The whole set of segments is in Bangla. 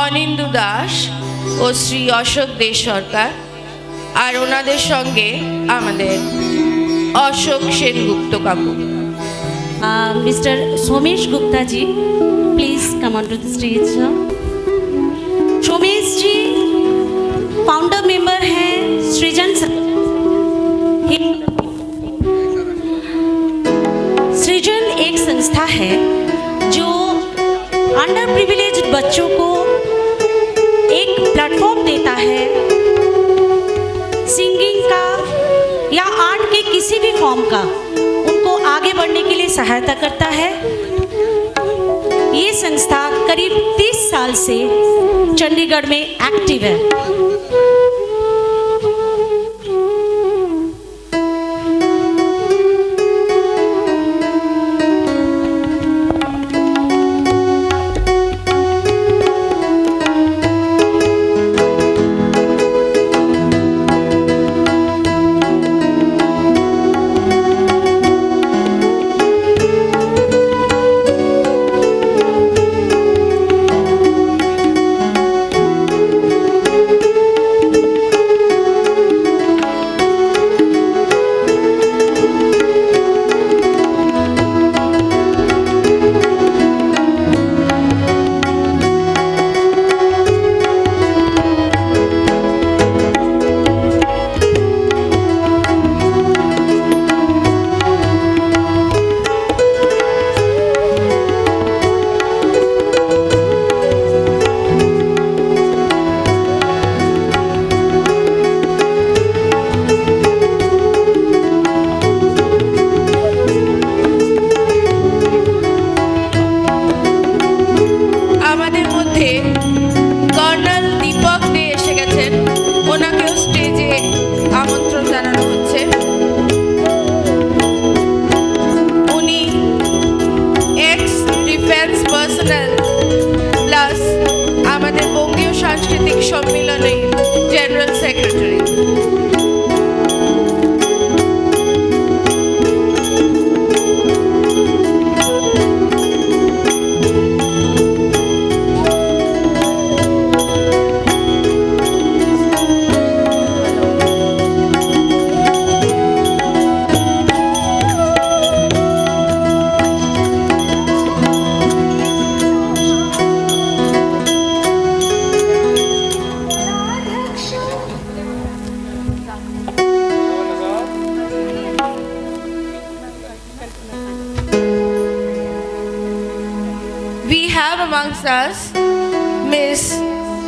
অনিন্দু দাস ও শ্রী অশোক দে সরকার, আর ওনাদের সঙ্গে আমাদের অশোক সেনগুপ্ত কাকু। Mister Somesh Gupta ji, please come on to the stage. Somesh ji founder member हैं सृजन। सृजन एक संस्था है जो अंडर प्रिविलेज्ड बच्चों को एक प्लेटफॉर्म देता है सिंगिंग का या आर्ट के किसी भी फॉर्म का, उनको आगे बढ़ने के लिए सहायता करता है। ये संस्था करीब 30 साल से चंडीगढ़ में एक्टिव है। कर्नल दीपक दे एসে গেছেন, ওনাকেও স্টেজে আমন্ত্রণ জানানো হচ্ছে। উনি এক্স ডিফেন্স পার্সোনাল প্লাস আমাদের বঙ্গীয় সাংস্কৃতিক সম্মেলনের general secretary. We have amongst us Miss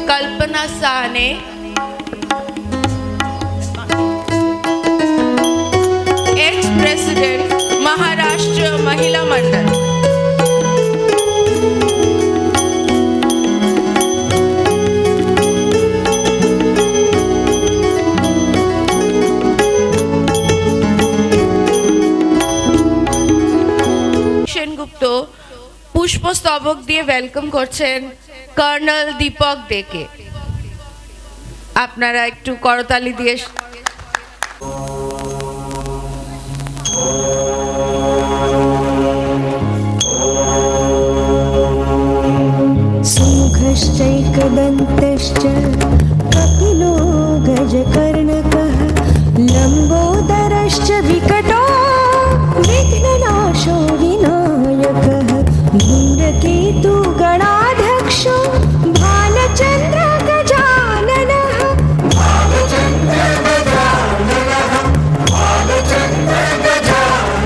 Kalpana Sahne, ex-president Maharashtra Mahila Mandal. Sengupta পুষ্পস্তবক দিয়ে ওয়েলকাম করছেন কর্নেল দীপক দেকে। আপনারা একটু করতালি দিয়ে सुमुखश्चैकदन्तश्च कपिलो गजकर्णकः लम्बोदरश्च विकटो विघ्ननाशो विनायकः धूम्रकेतु गणाध्यक्षो भालचन्द्र गजाननः भालचन्द्र गजाननः भालचन्द्र गजाननः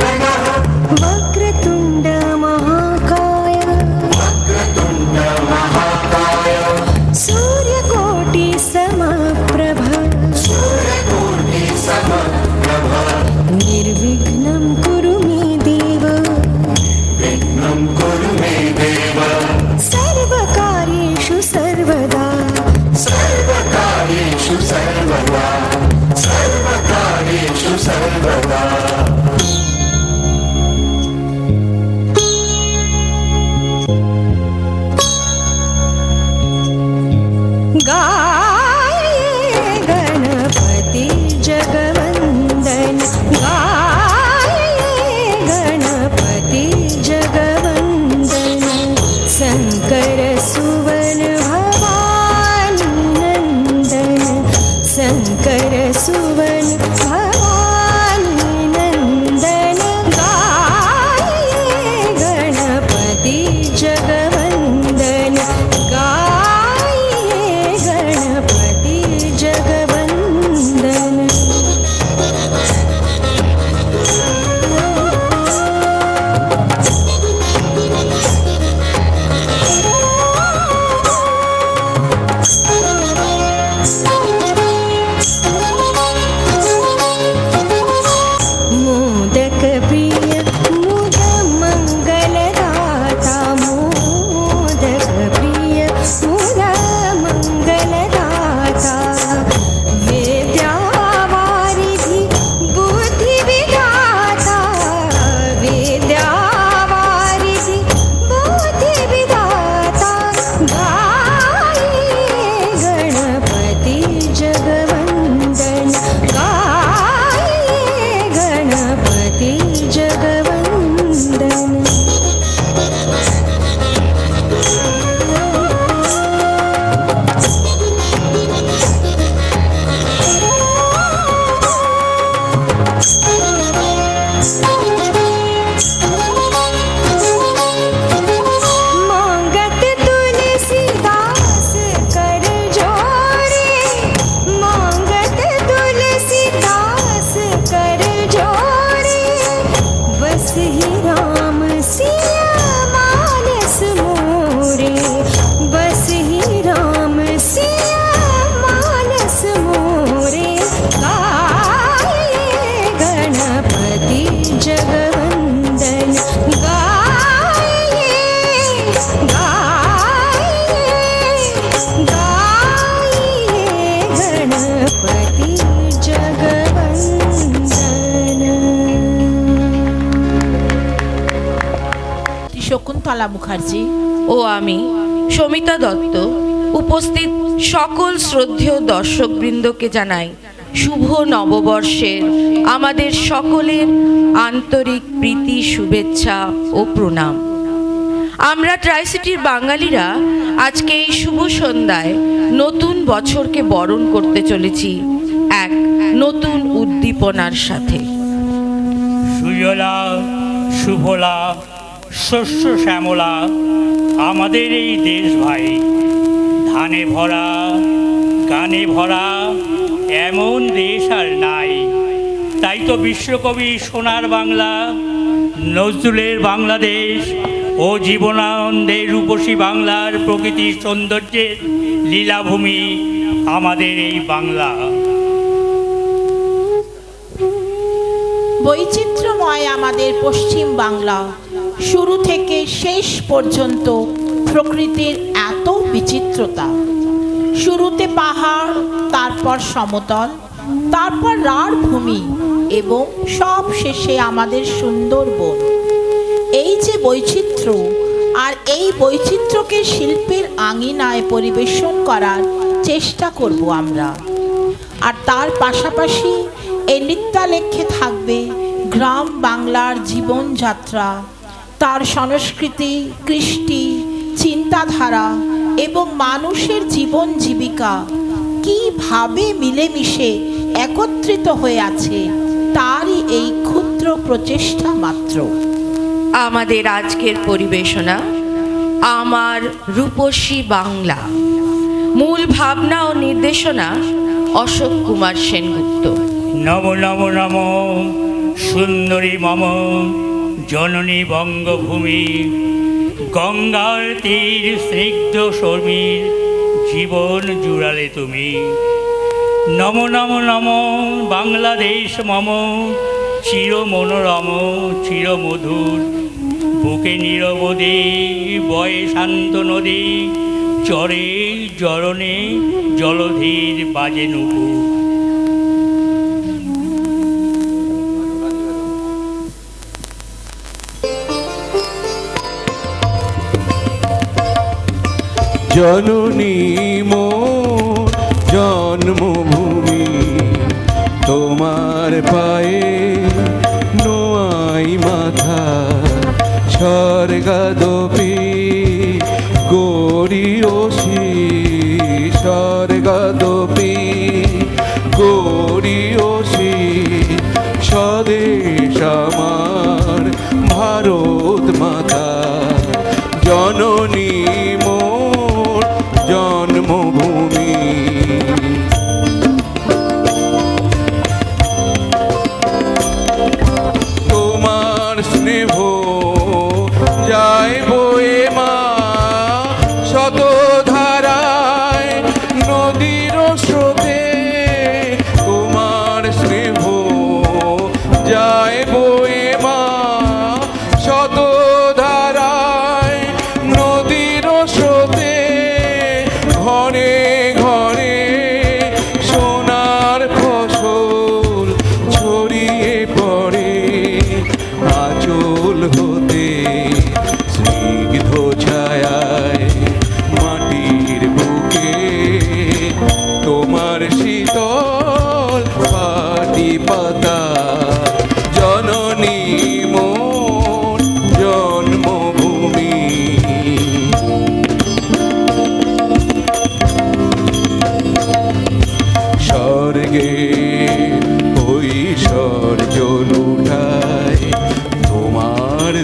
ही राम सिया मानस मोरे बस ही राम सिया मानस मोरे गाये गणपति जगवंदन गाये गणपति जगवंदन। শকুন্তলা মুখার্জি ও আমি সমিতা দত্ত উপস্থিত সকল শ্রদ্ধেয় দর্শকবৃন্দকে জানাই শুভ নববর্ষের আমাদের সকলের আন্তরিক প্রীতি শুভেচ্ছা ও প্রণাম। আমরা ট্রাইসিটির বাঙালিরা আজকে এই শুভ সন্ধ্যায় নতুন বছরকে বরণ করতে চলেছি এক নতুন উদ্দীপনার সাথে। সুজলা সুফলা শস্য শ্যামলা আমাদের এই দেশ ভাই, ধানে ভরা গানে ভরা এমন দেশ আর নাই। তাই তো বিশ্বকবি সোনার বাংলা নজরুলের বাংলাদেশ ও জীবনানন্দের রূপসী বাংলার প্রকৃতির সৌন্দর্যের লীলাভূমি আমাদের এই বাংলা। বৈচিত্র্যময় আমাদের পশ্চিম বাংলা, শুরু থেকে শেষ পর্যন্ত প্রকৃতির এত বিচিত্রতা। শুরুতে পাহাড়, তারপর সমতল, তারপর রাঢ় ভূমি এবং সব শেষে আমাদের সুন্দর বন। এই যে বৈচিত্র্য, আর এই বৈচিত্র্যকে শিল্পের আঙিনায় পরিবেশন করার চেষ্টা করব আমরা। আর তার পাশাপাশি এই নৃত্যালেখ্যে থাকবে গ্রাম বাংলার জীবনযাত্রা, তার সংস্কৃতি, কৃষ্টি, চিন্তাধারা এবং মানুষের জীবন জীবিকা কীভাবে মিলেমিশে একত্রিত হয়ে আছে তারই এই ক্ষুদ্র প্রচেষ্টা মাত্র। আমাদের আজকের পরিবেশনা আমার রূপসী বাংলা। মূল ভাবনা ও নির্দেশনা অশোক কুমার সেনগুপ্ত। নম নম নম সুন্দরী মম জননী বঙ্গভূমি, গঙ্গার তীর স্নিগ্ধ শর্মীর জীবন জুড়ালে তুমি। নম নম নম বাংলাদেশ মম চির মনোরম চির মধুর, বুকে নিরবধি বয়ে শান্ত নদী, চরে জরণে জলধীর বাজে নুপুর। জননী মোর জন্মভূমি, তোমার পায়ে নোয়াই মাথা, স্বর্গাদপি গড়িয়সি, স্বর্গাদপি গড়িয়সি, স্বদেশ আমার ভারত মাতা। জননী মোর জন্মভূমি। তোমার স্নেহ যায় বয়ে মা শত ধারায় নদীর স্রোতে, তোমার স্নেহ যায় বয়ে মা শত ধারায় নদীর স্রোতে, ঘরে ঘরে সোনার ফসল ছড়িয়ে পড়ে আঁচল হতে, স্নিগ্ধ ছায়ায় মাটির বুকে তোমার শীতল পাটি পাতা। জননী মোর জন্মভূমি। স্বর্গে ঐশ্বর্য লুটায় তোমার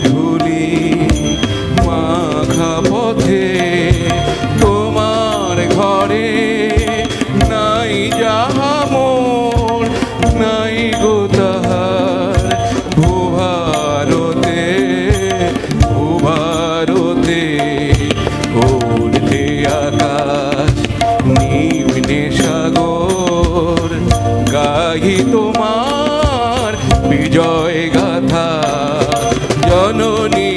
জননী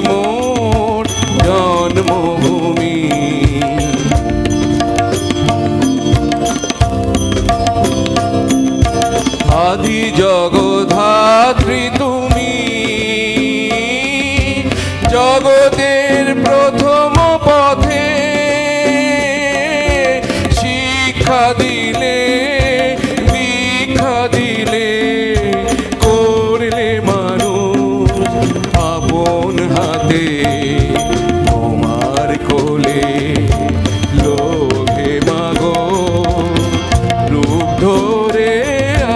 মোর জন্মভূমি। আদি জগধাত্রী তুমি, জগতের প্রথম পথে শিক্ষা দিলে, দীক্ষা দিলে, করলে মানুষ আপন হাতে। তোমার কোলে লোভে মাগো রূপ ধরে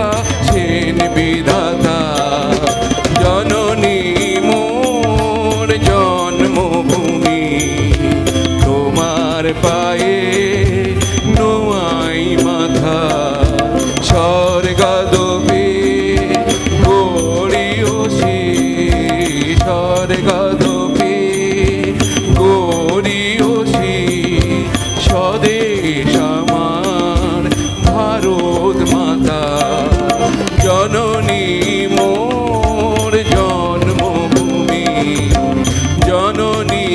আছেন বিধাতা। জননী মোর জন্মভূমি, তোমার পায়ে নোয়াই মাথা। স্বর্গদপে গড়িয়সি, স্বর্গদপে গড়িয়সি, স্বদেশ আমার ভারত মাতা। জননী মোর জন্মভূমি, জননী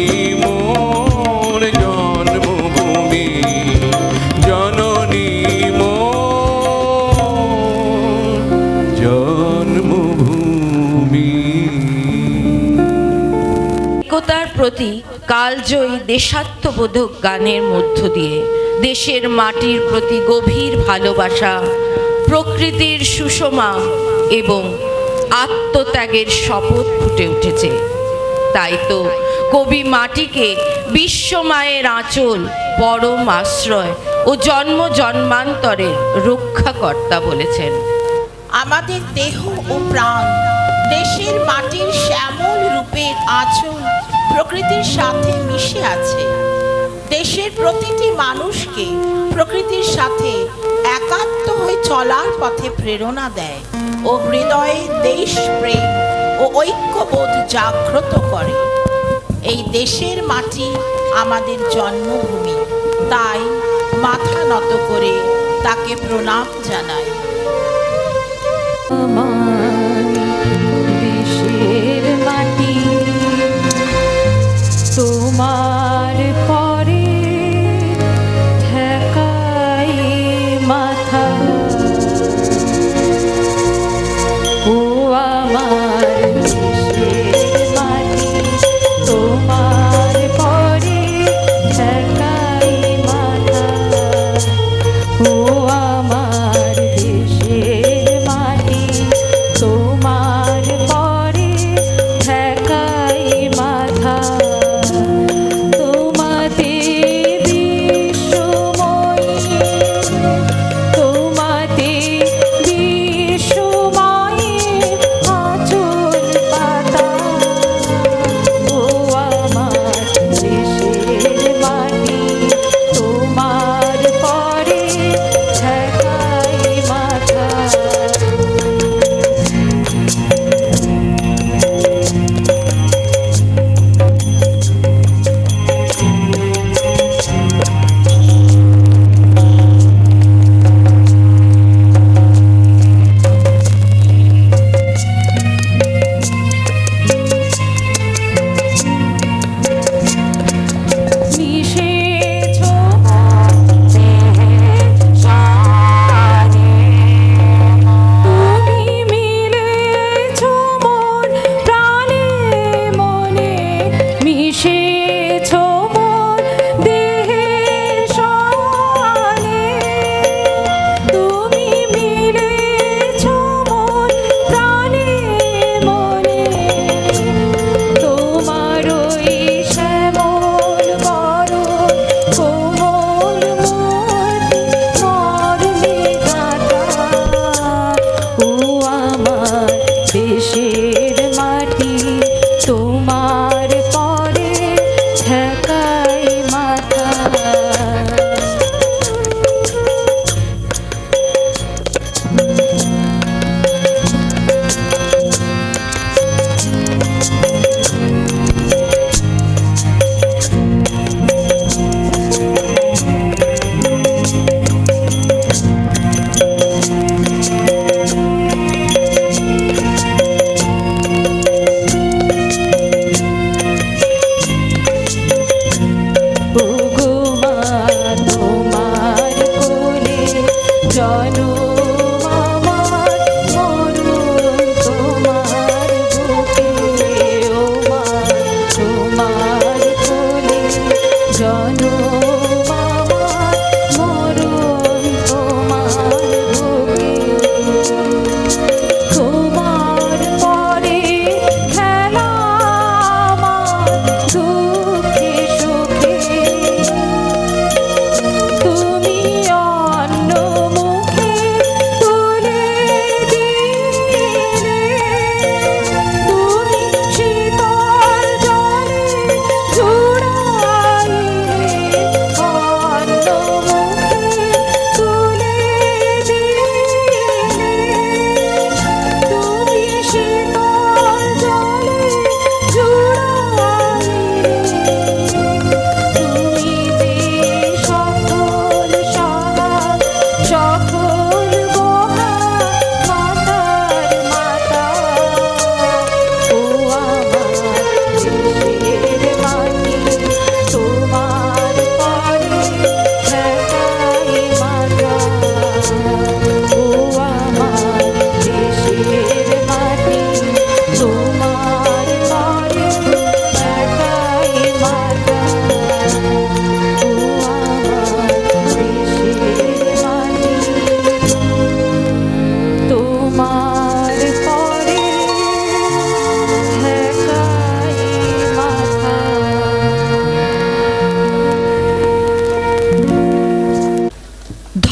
মোর জন্মভূমি, জননী মোর জন্মভূমি। একতার প্রতি কালজয়ী দেশাত্মবোধক গানের মধ্য দিয়ে দেশের মাটির প্রতি গভীর ভালোবাসা, প্রকৃতির সুষমা এবং আত্মত্যাগের শপথ ফুটে উঠেছে। তাই তো কবি মাটিকে বিশ্বমায়ের আঁচল, পরম আশ্রয় ও জন্ম জন্মান্তরের রক্ষাকর্তা বলেছেন। আমাদের দেহ ও প্রাণ দেশের মাটির শ্যামল রূপের আঁচল প্রকৃতির সাথে মিশে আছে। দেশের প্রতিটি মানুষকে প্রকৃতির সাথে একাত্ম হয়ে চলার পথে প্রেরণা দেয় ও হৃদয়ে দেশপ্রেম ও ঐক্যবোধ জাগ্রত করে। এই দেশের মাটি আমাদের জন্মভূমি, তাই মাথা নত করে তাকে প্রণাম জানাই। আমার দেশের মাটি তোমার পরে ঠেকাই মাথা। ও আমার দেশের মাটি তোমার পরে ঠেকাই মাথা। ও আমার দেশের মাটি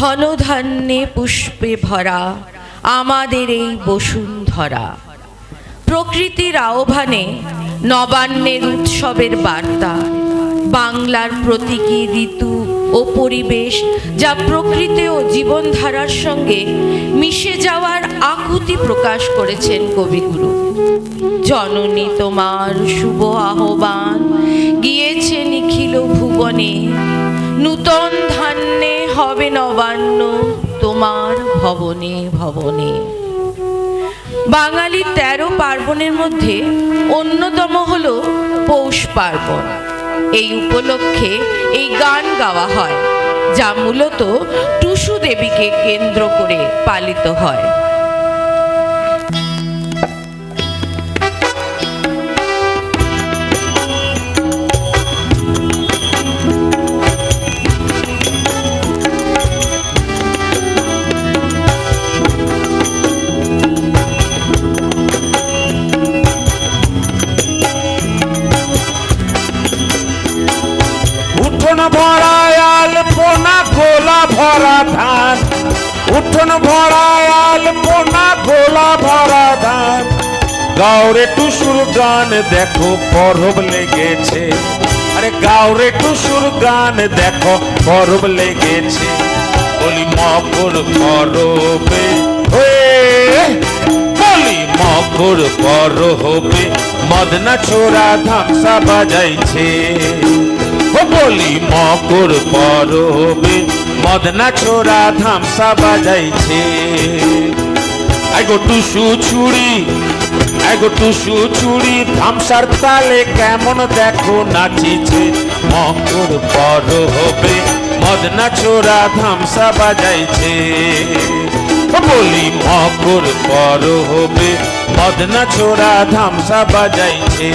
ধনধান্যে পুষ্পে ভরা আমাদের এই বসুন্ধরা। প্রকৃতির আহ্বানে নবান্নের উৎসবের বার্তা, বাংলার প্রতীকী ঋতু ও পরিবেশ যা প্রকৃতি ও জীবনধারার সঙ্গে মিশে যাওয়ার আকুতি প্রকাশ করেছেন কবিগুরু। জননী তোমার শুভ আহ্বান গিয়েছে নিখিল ভুবনে, নূতন ধান্যে হবে নবান্ন তোমার ভবনে ভবনে। বাঙালি 13 পার্বণের মধ্যে অন্যতম হল পৌষ পার্বণ। এই উপলক্ষে এই গান গাওয়া হয়, যা মূলত টুসু দেবীকে কেন্দ্র করে পালিত হয়। উঠোন ভরায় আলপনা গোলা ভরা ধান, উঠোন ভরায় আলপনা গোলা ভরা ধান। গাওরে টুসুর গান দেখো পরব লেগেছে, আরে গাওরে টুসুর গান দেখো পরব লেগেছে। বলি মকর পরবে বলি মকর পরবে মদনা ছোড়া ধামসা বাজাইছে। ও বলি মকর পরবে মদনা ছোড়া ধামসা বাজাইছে। আগো টুসু ছুড়ি আগো টুসু ছুড়ি ধামসার তালে কেমন দেখো নাচিছে। মকর পরবে মদনা ছোড়া ধামসা বাজাইছে। ও বলি মকর পরবে মদনা ছোড়া ধামসা বাজাইছে।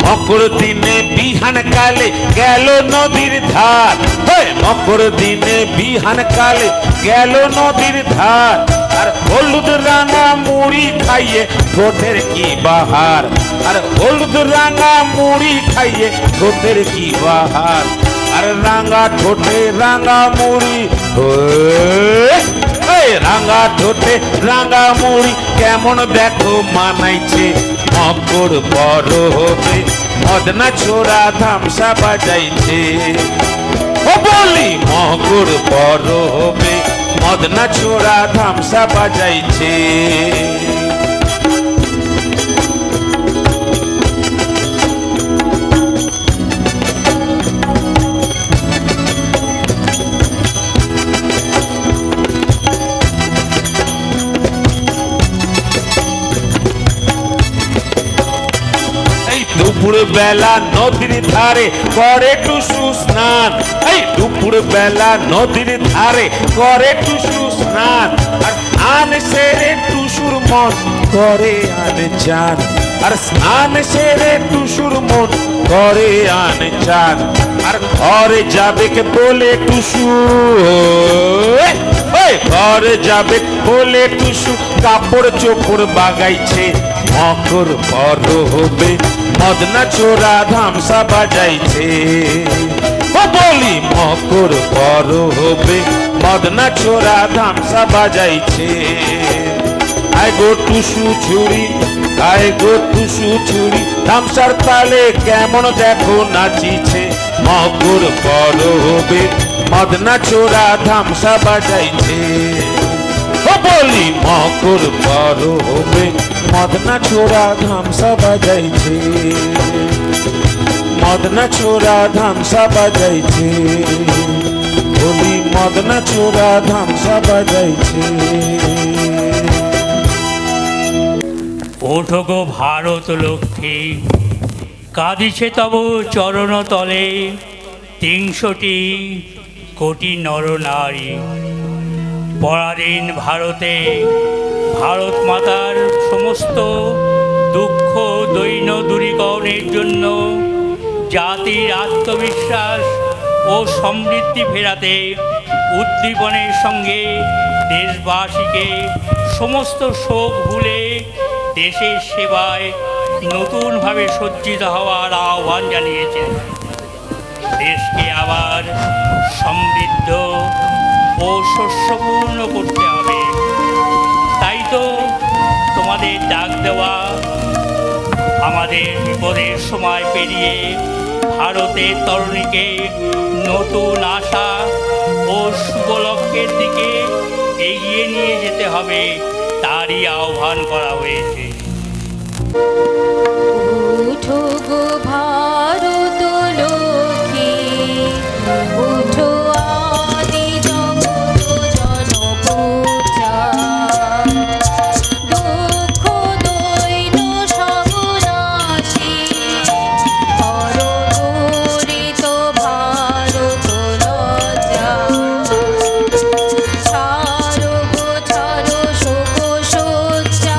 মকর দিনে বিহান কালে গেল নদীর ধার, মকর দিনে বিহান কালে গেল নদীর ধার। আর হলুদ রাঙা মুড়ি খাইয়ে ঠোঁটের কি বাহার, আর হলুদ রাঙা মুড়ি খাইয়ে ঠোঁটের কি বাহার। আর রাঙা ঠোঁটে রাঙা মুড়ি রাঙা ঠোঁটে রাঙা মুড়ি কেমন দেখো মানাইছে। মকর পরবে মদনা ছোড়া ধামসা বাজাইছে। ও বলি মকর পরবে মদনা ছোড়া ধামসা বাজাইছে। দুপুর বেলা নদীর ধারে করে টুসু স্নান, এই দুপুর বেলা নদীর ধারে করে টুসু স্নান। আর স্নান সেরে টুসুর মন করে আনে চান, আর স্নান সেরে টুসুর মন করে আনে চান। আর ঘরে যাবে কে বলে টুসু ঘরে যাবে বলে টুসু কাপড় চোপড় বাগাইছে। মকর পরবে মদনা ছোড়া ধামসা বাজাইছে। ও বলি মকর পরবে মদনা ছোড়া ধামসা বাজাইছে। আয় গো টুসু ছুরি আয় গো টুসু ছুরি ধামসার তালে কেমন দেখো নাচিছে। মকর পরবে মদনা ছোড়া ধামসা বাজাইছে। ও বলি মকর পরবে মদনা ছোড়া ধামসা বাজাইছে। মদনা ছোড়া ধামসা বাজাইছে। বলি মদনা ছোড়া ধামসা বাজাইছে। ওঠো গো ভারত লক্ষ্মী, কাঁদিছে তব চরণ তলে ৩০০ কোটি নরনারী। পরাধীন ভারতে ভারত মাতার সমস্ত দুঃখ দৈন্য দূরীকরণের জন্য জাতির আত্মবিশ্বাস ও সমৃদ্ধি ফেরাতে উদ্দীপনের সঙ্গে দেশবাসীকে সমস্ত শোক ভুলে দেশের সেবায় নতুনভাবে সজ্জিত হওয়ার আহ্বান জানিয়েছেন। দেশকে আবার সমৃদ্ধ ও শস্যপূর্ণ করতে হবে। তাই তো তোমাদের ডাক দেওয়া। আমাদের বিপদের সময় পেরিয়ে ভারতের তরুণীকে নতুন আশা ও শুভলক্ষ্যের দিকে এগিয়ে নিয়ে যেতে হবে, তারই আহ্বান করা হয়েছে। উঠো গো ভারত লক্ষ্মী, উঠো আদি জগৎ জনপূজা, দুঃখ দৈন্য সর্বনাশী, করো দূরিত ভারত লজ্জা, ছাড়ো গো ছাড়ো শোক শয্যা,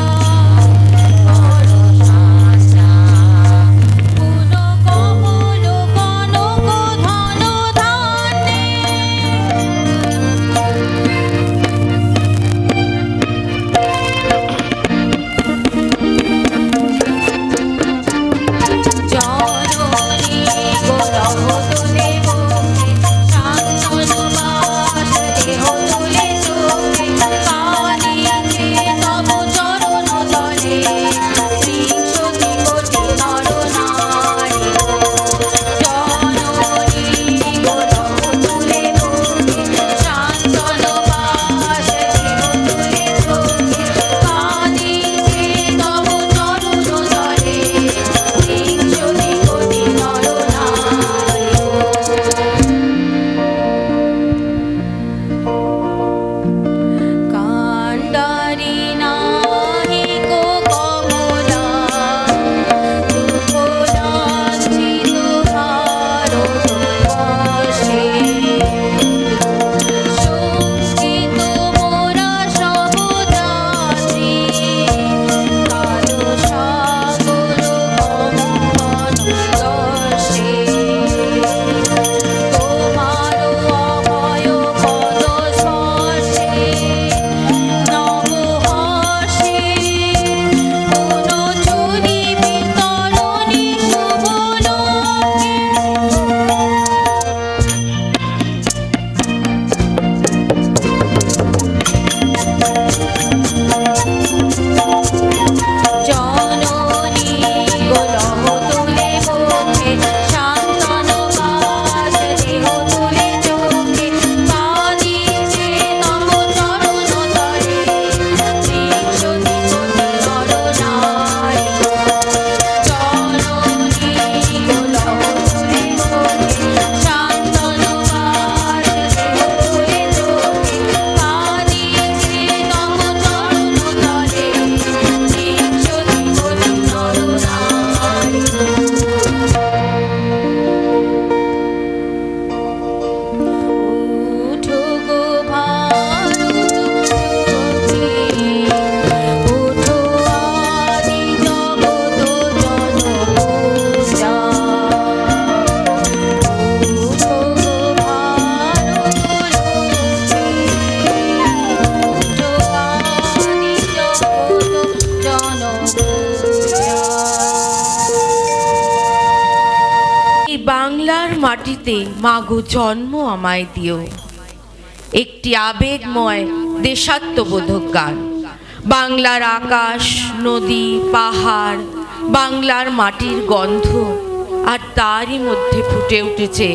বাংলার মাটিতে মাগো জন্ম আমায় দিও, একটি আবেগময় দেশাত্মবোধক গান। বাংলার আকাশ, নদী, পাহাড়, বাংলার মাটির গন্ধ, আর তারই মধ্যে ফুটে উঠেছে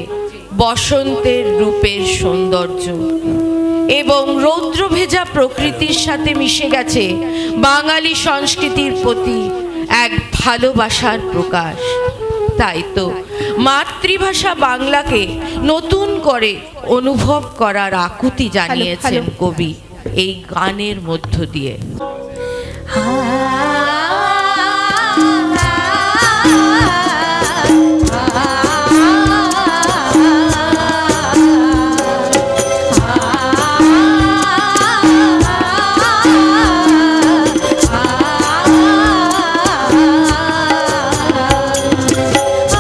বসন্তের রূপের সৌন্দর্য এবং রৌদ্র ভেজা প্রকৃতির সাথে মিশে গেছে বাঙালি সংস্কৃতির প্রতি এক ভালোবাসার প্রকাশ। তাই তো মাতৃভাষা বাংলাকে নতুন করে অনুভব করার আকুতি জানিয়েছেন কবি এই গানের মধ্য দিয়ে।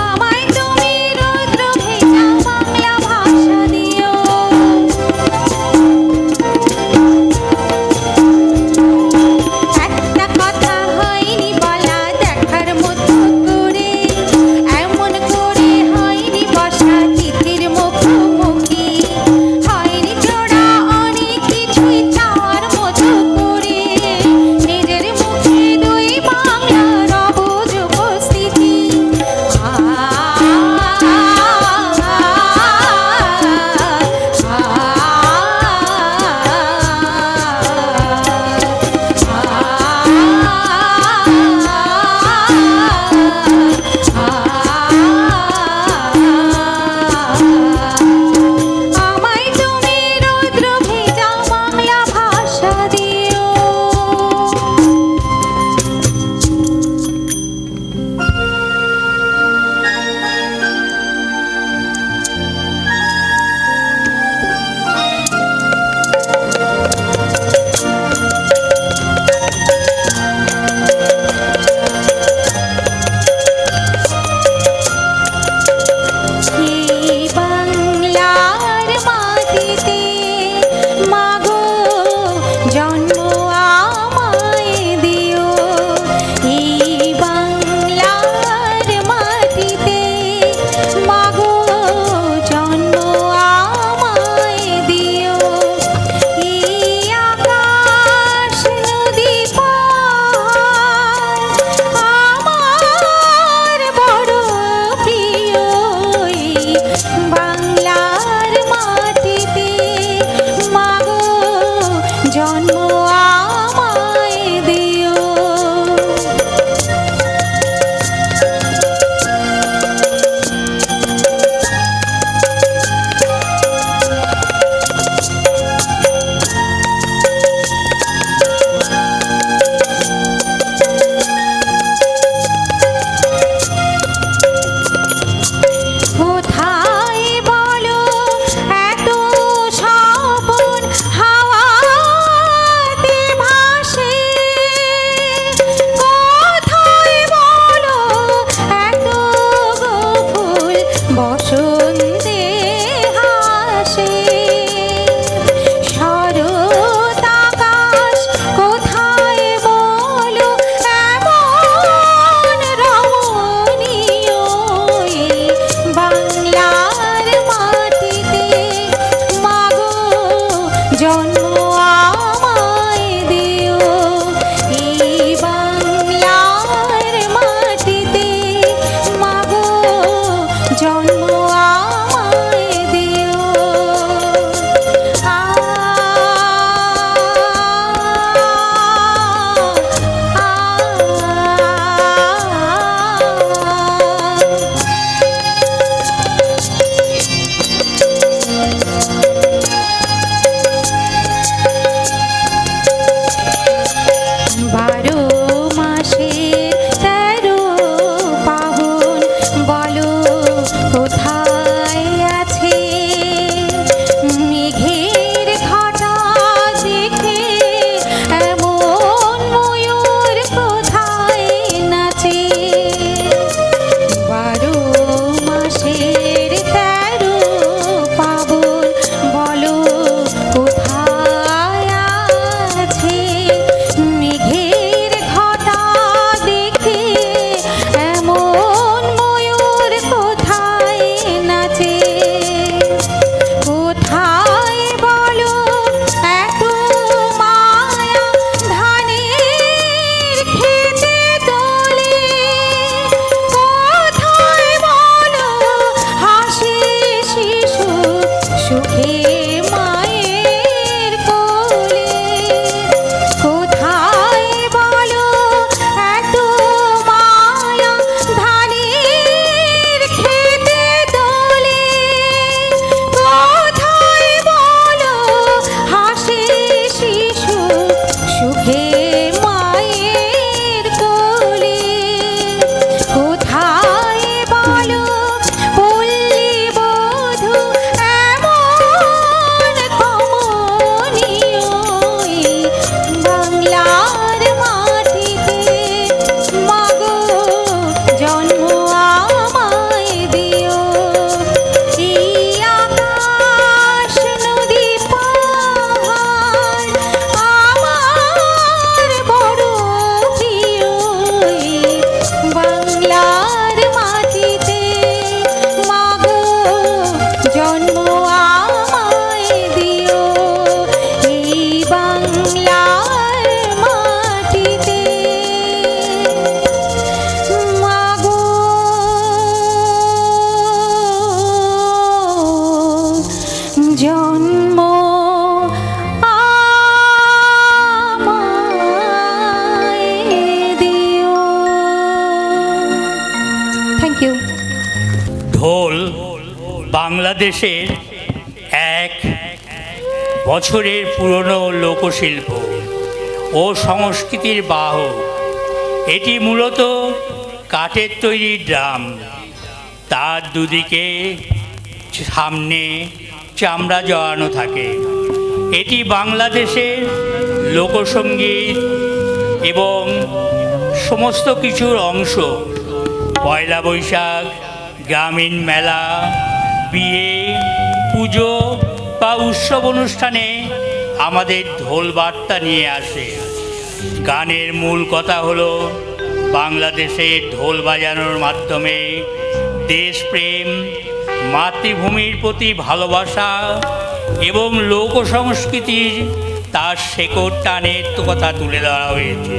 আমায় তুমি বাংলাদেশের এক বছরের পুরনো লোকশিল্প ও সংস্কৃতির বাহক। এটি মূলত কাঠের তৈরি ড্রাম, তার দুদিকে সামনে চামড়া জড়ানো থাকে। এটি বাংলাদেশের লোকসঙ্গীত এবং সমস্ত কিছুর অংশ। পয়লা বৈশাখ, গ্রামীণ মেলা, বিয়ে, পুজো বা উৎসব অনুষ্ঠানে আমাদের ঢোল বার্তা নিয়ে আসে। গানের মূল কথা হলো বাংলাদেশে ঢোল বাজানোর মাধ্যমে দেশপ্রেম, মাতৃভূমির প্রতি ভালোবাসা এবং লোক সংস্কৃতির তার শেকড় টানের কথা তুলে ধরা হয়েছে।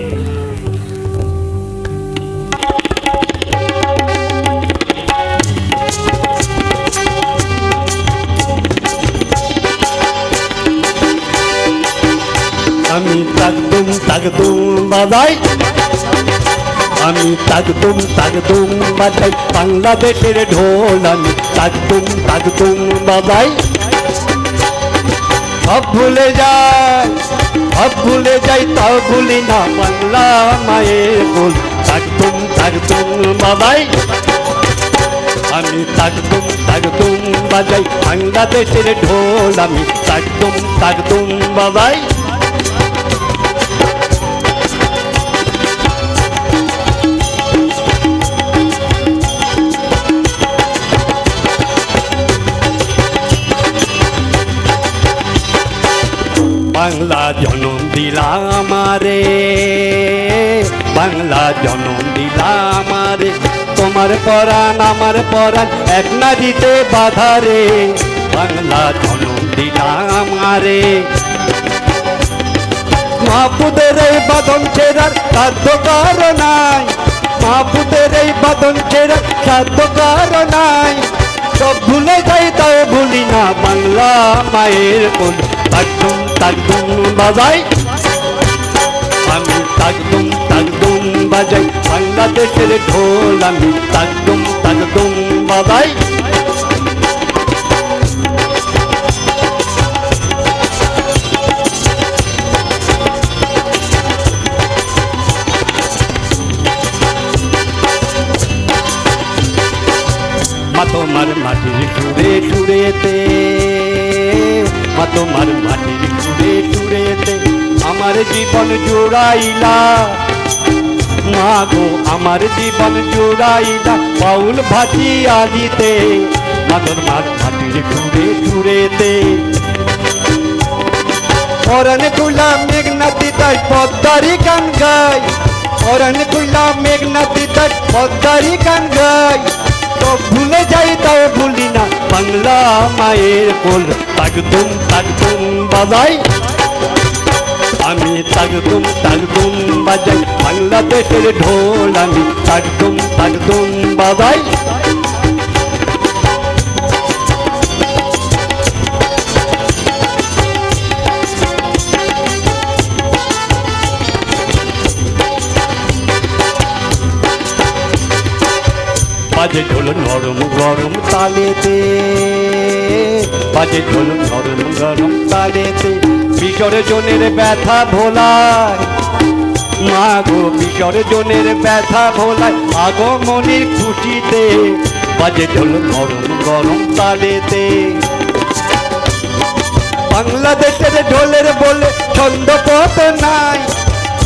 আমি তাকদুম বাজাই, আমি তাকদুম বাজাই, বাংলাদেশের ঢোল আমি তাকদুম বাজাই। সব ভুলে যাই তাও ভুলি না বাংলা মায়ের গোল। তাকদুম বাজাই, আমি তাকদুম বাজাই, বাংলাদেশের ঢোল আমি তাকদুম বাজাই। বাংলা জনম দিলাম আমারে, বাংলা জনম দিলাম আমারে, তোমার পরাণ আমার পরাণ এক নারীতে বাধারে। বাংলা জনম দিলাম আমারে, মাহফুদের এই বাঁধন ছেড়ার সাধ্য কারো নাই, মাহফুদের এই বাঁধন ছেড়ার সাধ্য কারো নাই। সব ভুলে যাই তাও ভুলি না বাংলা মায়ের কোল। তাকদুম বাজাই, আমি তাকদুম বাজাই, বাংলাদেশের ঢোল আমি তাকদুম বাজাই। তোমার মাটির সুরেতে, তোমার মাটির সুরেতে আমার জীবন জোড়াইলা, মা গো আমার জীবন জোড়াইলা বাউল ভাটি আদিতে। তোমার মাটির সুরেতে পরাণ খুলা মেঘনাথি তাই পদ্মারি গান গাই, পরাণ খুলা মেঘনাথি তাই পদ্মারি গান গাই। সব ভুলে যাই তাও ভুলি না বাংলা মায়ের কোল। তাকদুম বাজাই, আমি তাকদুম বাজাই, বাংলাদেশের ঢোল আমি তাকদুম বাজাই। বাজে ঢোল নরম গরম তালেতে, বাজে ঢোল নরম গরম তালেতে, বিসর্জনের ব্যথা ভোলায়, মা গো বিসর্জনের ব্যথা ভোলায় আগমনের খুশিতে। বাজে ঢোল নরম গরম তালেতে, বাংলাদেশের ঢোলের বলে ছন্দপথ নাই,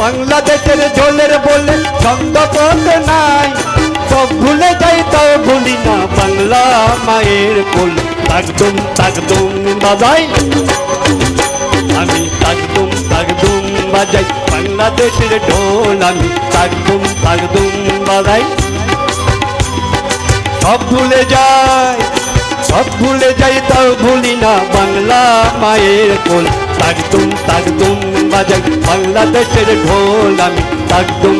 বাংলাদেশের ঢোলের বলে ছন্দপথ নাই। সব ভুলে যাই তাও ভুলি না বাংলা মায়ের কোল। তাকদুম বাজাই, আমি তাকদুম বাজাই, বাংলাদেশের ঢোল আমি তাকদুম বাজাই। সব ভুলে যাই তাও ভুলি না বাংলা মায়ের কোল। তাকদুম বাজাই, বাংলাদেশের ঢোল আমি তাকদুম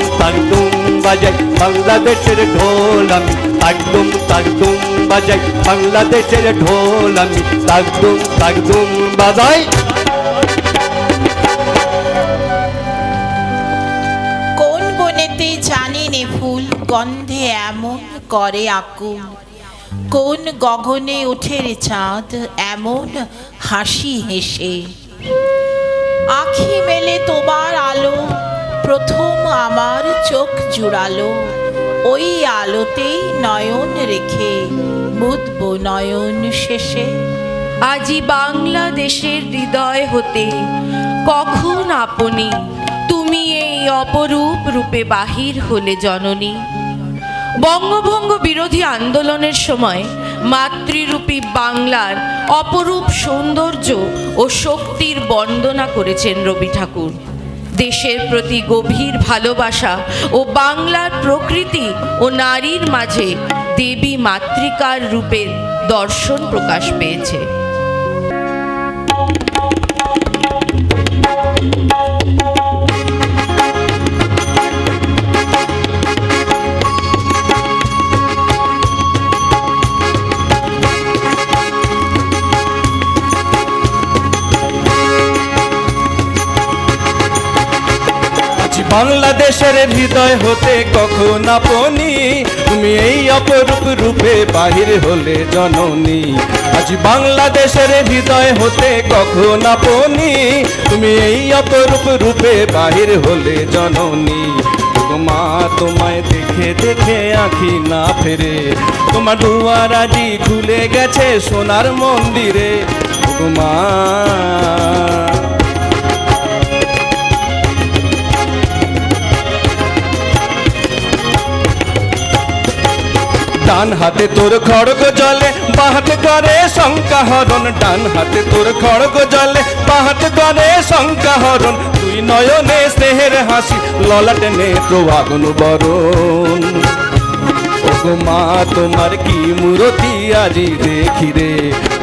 বাজাই, বাংলাদেশের ঢোল আমি তাকদুম বাজাই, বাংলাদেশের ঢোল আমি তাকদুম বাজাই। কোন বনেতে জানি নে ফুল গন্ধে এমন করে আকুল, কোন গগনে ওঠে রে চাঁদ এমন হাসি হেসে। আখি মেলে তোমার আলো প্রথম আমার চোখ জুড়ালো, ওই আলোতেই নয়ন রেখে মুদব নয়ন শেষে। আজি বাংলাদেশের হৃদয় হতে কখন আপনি তুমি এই অপরূপ রূপে বাহির হলে জননী। বঙ্গভঙ্গ বিরোধী আন্দোলনের সময় মাতৃরূপী বাংলার অপরূপ সৌন্দর্য ও শক্তির বন্দনা করেছেন রবি ঠাকুর। দেশের প্রতি গভীর ভালোবাসা ও বাংলার প্রকৃতি ও নারীর মাঝে দেবী মাতৃকার রূপের দর্শন প্রকাশ পেয়েছে। বাংলাদেশের হৃদয় হতে কখন আপনি তুমি এই অপরূপ রূপে বাহির হলে জননী। আজ বাংলাদেশের হৃদয় হতে কখন আপনি তুমি এই অপরূপ রূপে বাহির হলে জননী। মা তোমায় দেখে দেখে আঁখি না ফেরে, তোমার দুয়ার আজি খুলে গেছে সোনার মন্দিরে। মা ডান হাতে তোর খড়গ জলে বাহাত করে শঙ্কাহরণ, ডান হাতে তোর খড়গ জলে বাহাত করে শঙ্কাহরণ। তুই নয়নে স্নেহের হাসি ললাটে নেত্র আগুন বরণ। ওগো মা তোমার কি মূরতি আজি দেখি রে,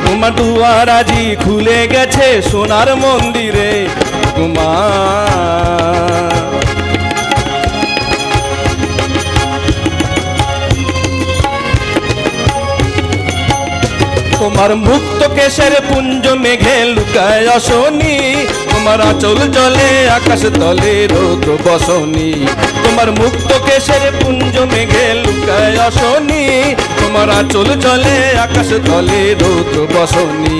তোমার দুয়ার আজি খুলে গেছে সোনার মন্দিরে। ওগো মা তোমার মুক্ত কেশের পুঞ্জ মেঘে লুকায় অশনি, তোমার আঁচল জলে আকাশ তলে রৌদ্র বসনি। তোমার মুক্ত কেশের পুঞ্জ মেঘে লুকায় অশনি, তোমার আঁচল জলে আকাশ তলে রৌদ্র বসনি।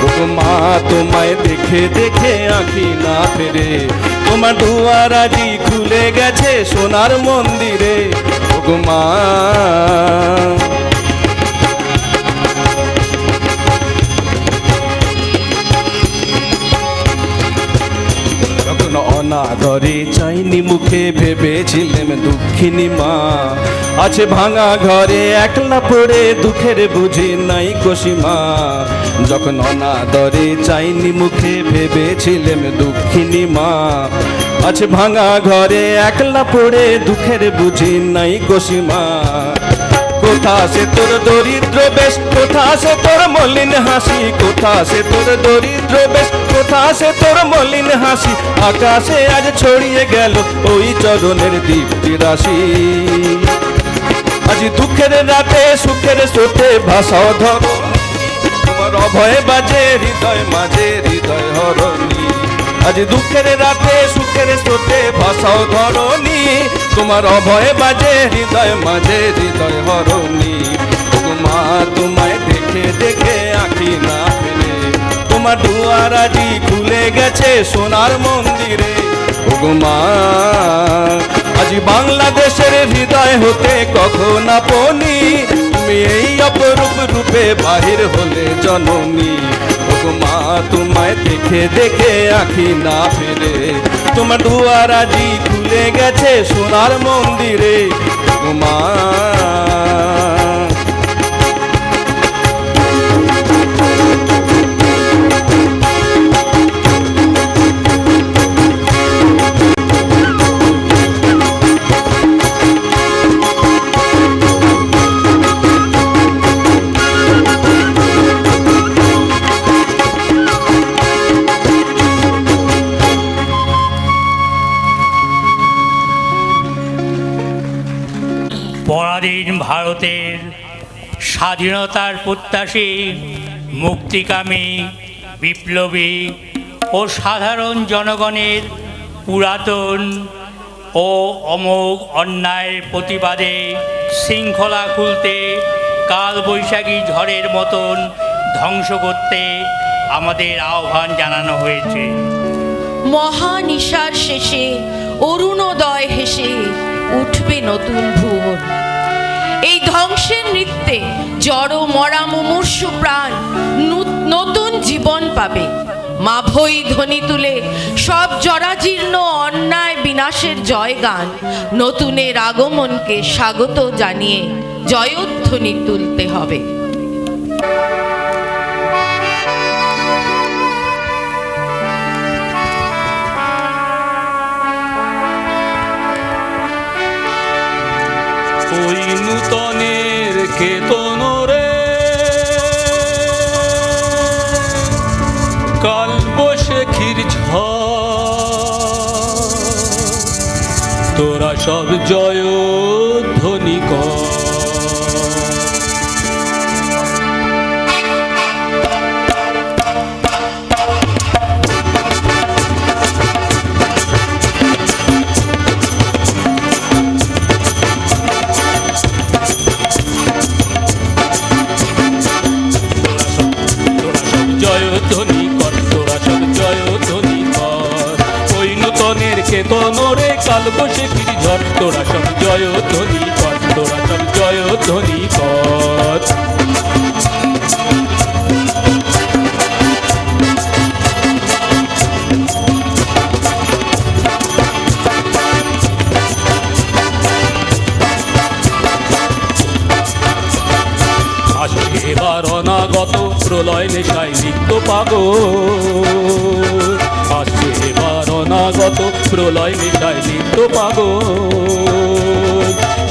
ওগো মা তোমায় দেখে দেখে আঁখি না ফেরে, তোমার দুয়ার আজি খুলে গেছে সোনার মন্দিরে। ওগো মা অনাদরে চাইনি মুখে ভেবেছিলেন দুঃখিনী মা, আছে ভাঙা ঘরে একলা পড়ে দুঃখের বুঝি নাই কসীমা। যখন অনাদরে চাইনি মুখে ভেবেছিলেন দুঃখিনী মা, আছে ভাঙা ঘরে একলা পড়ে দুঃখের বুঝি নাই কসীমা। কোথা সে তোর দরিদ্র বেশ, কোথা সে তোর মলিন হাসি, কোথা সে তোর দরিদ্র বেশ, কোথা সে তোর মলিন হাসি। আকাশে আজ ছড়িয়ে গেল ওই চরণের দীপ্তি রাশি। আজ দুঃখের রাতে সুখের স্রোতে ভাষাও ধরো, তোমার অভয় বাজে হৃদয় মাঝে হৃদয় হরণী। আজ দুঃখের রাতে সুখের স্রোতে ভাষাও ধরণী, তোমার অভয় বাজে হৃদয় মাঝে হৃদয় হরণী। মা তোমায় দেখে দেখে আঁখি না ফেরে, তোমার দুয়ার আজি খুলে গেছে সোনার মন্দিরে। ওগো মা আজি বাংলাদেশের হৃদয় হতে কখন আপনি তুমি এই অপরূপ রূপে বাহির হলে জননী। ওগো মা তোমায় দেখে দেখে আঁখি না ফেরে, তোমার দুয়ার আজি খুলে গেছে সোনার মন্দিরে। ওগো মা পরাধীন ভারতের স্বাধীনতার প্রত্যাশী মুক্তিকামী বিপ্লবী ও সাধারণ জনগণের পুরাতন ও অমোঘ অন্যায়ের প্রতিবাদে শৃঙ্খলা খুলতে কাল বৈশাখী ঝড়ের মতন ধ্বংস করতে আমাদের আহ্বান জানানো হয়েছে। মহানিশার শেষে অরুণোদয় হেসে উঠবে নতুন ভুবন। এই ধ্বংসের নৃত্যে জড় মরা মুমূর্ষু প্রাণ নতুন জীবন পাবে। মাভৈ ধ্বনি তুলে সব জরাজীর্ণ অন্যায় বিনাশের জয়গান, নতুনের আগমনকে স্বাগত জানিয়ে জয়ধ্বনি তুলতে হবে। ওই নূতনের কেতন রে কাল বৈশাখীর ঝড়, তোরা সব জয় ধ্বনি কর। জয়ধ্বনি কর, তোরা সব জয়ধ্বনি কর। ওই নূতনের কেতন রে কাল বৈশাখীর ঝড়, তোরা সব জয়ধ্বনি কর, তোরা সব জয়ধ্বনি কর। এবার অনাগত প্রলয় নেশায় নিত্য পাগল, আসছে এবার অনাগত প্রলয় নেশায় নিত্য পাগল।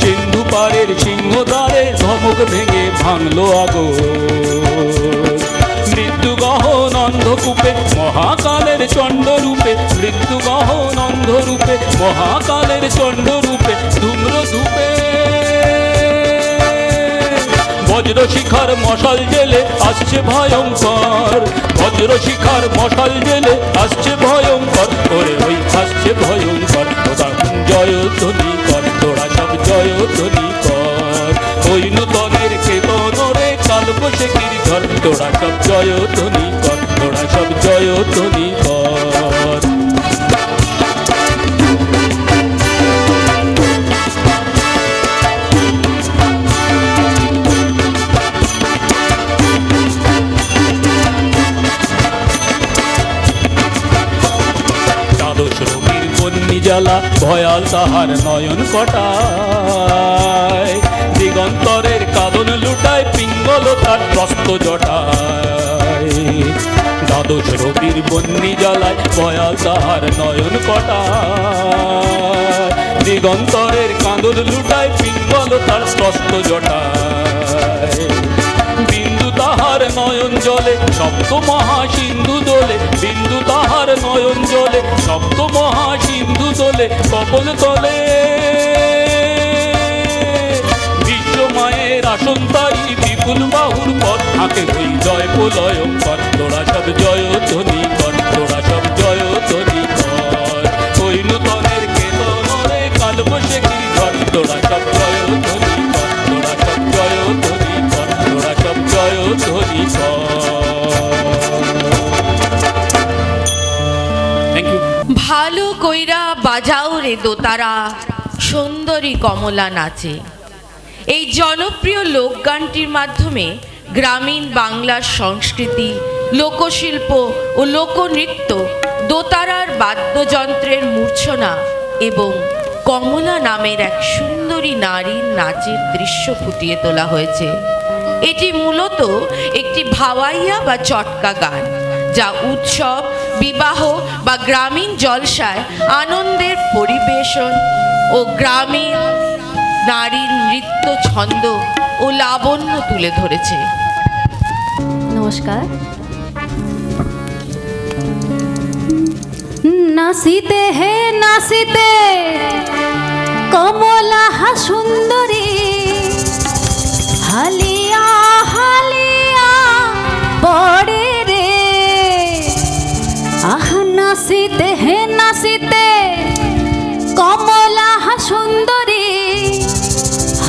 সিন্ধু পারের সিংহদ্বারে ধমক ভেঙে ভাঙলো আগল। মৃত্যু গহন অন্ধকূপে মহাকালের চণ্ডরূপে, মৃত্যু গহন অন্ধরূপে মহাকালের চণ্ডরূপে ধূম্র ধূপে বজ্র শিখার মশাল জেলে আসছে ভয়ঙ্কর, বজ্র শিখার মশাল জেলে আসছে ভয়ঙ্কর। ওরে ওই আসছে ভয়ঙ্কর, তোরা জয়ধ্বনি কর, তোরা সব জয়ধ্বনি কর। ওই নূতনের কেতন রে কাল বৈশাখীর ঝড়, তোরা সব জয়ধ্বনি কর, তোরা সব জয়ধ্বনি কর। জ্বালা ভয়াল তাহার নয়ন কটায়, দিগন্তরের কাঁদন লুটায় পিঙ্গল তার ত্রস্ত জটায়। দ্বাদশ রবির বন্যি জ্বালায় ভয়াল তাহার নয়ন কটায়, দিগন্তরের কাঁদন লুটায় পিঙ্গল তার ত্রস্ত জটায়। বিন্দু তাহার নয়ন জলে সপ্ত মহাসিন্ধু দোলে, বিন্দু তাহার নয়ন জলে সপ্ত মহাসিন্ধু দোলে কপল তলে। বিশ্ব মায়ের আসন তারি বিপুল বাহুর পর, আঁকে হই জয় প্রলয়ঙ্কর, তোরা সব জয়ধ্বনি কর, তোরা সব জয়ধ্বনি কর। ওই নূতনের কেতন রে কাল বৈশাখীর ঝড়, তোরা সব জয়ধ্বনি কর, তোরা সব জয়ধ্বনি কর, তোরা সব জয়ধ্বনি কর। ভালো কইরা বাজাও রে দোতারা, সুন্দরী কমলা নাচে। এই জনপ্রিয় লোকগানটির মাধ্যমে গ্রামীণ বাংলার সংস্কৃতি, লোকশিল্প ও লোকনৃত্য, দোতারার বাদ্যযন্ত্রের মূর্ছনা এবং কমলা নামের এক সুন্দরী নারীর নাচের দৃশ্য ফুটিয়ে তোলা হয়েছে। এটি মূলত একটি ভাওয়াইয়া বা চটকা গান, যা উৎসব, বিবাহ বা গ্রামীণ জলসায় আনন্দের পরিবেশন ও গ্রামীণ নারীর নৃত্য, ছন্দ ও লাবণ্য তুলে ধরেছে। নমস্কার। নাচিতে হে নাচিতে কমলা সুন্দরী, হালিয়া হালিয়া পড়ে রে। আহ নাচিতে হে নাচিতে কমলা সুন্দরী,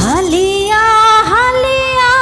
হালিয়া হালিয়া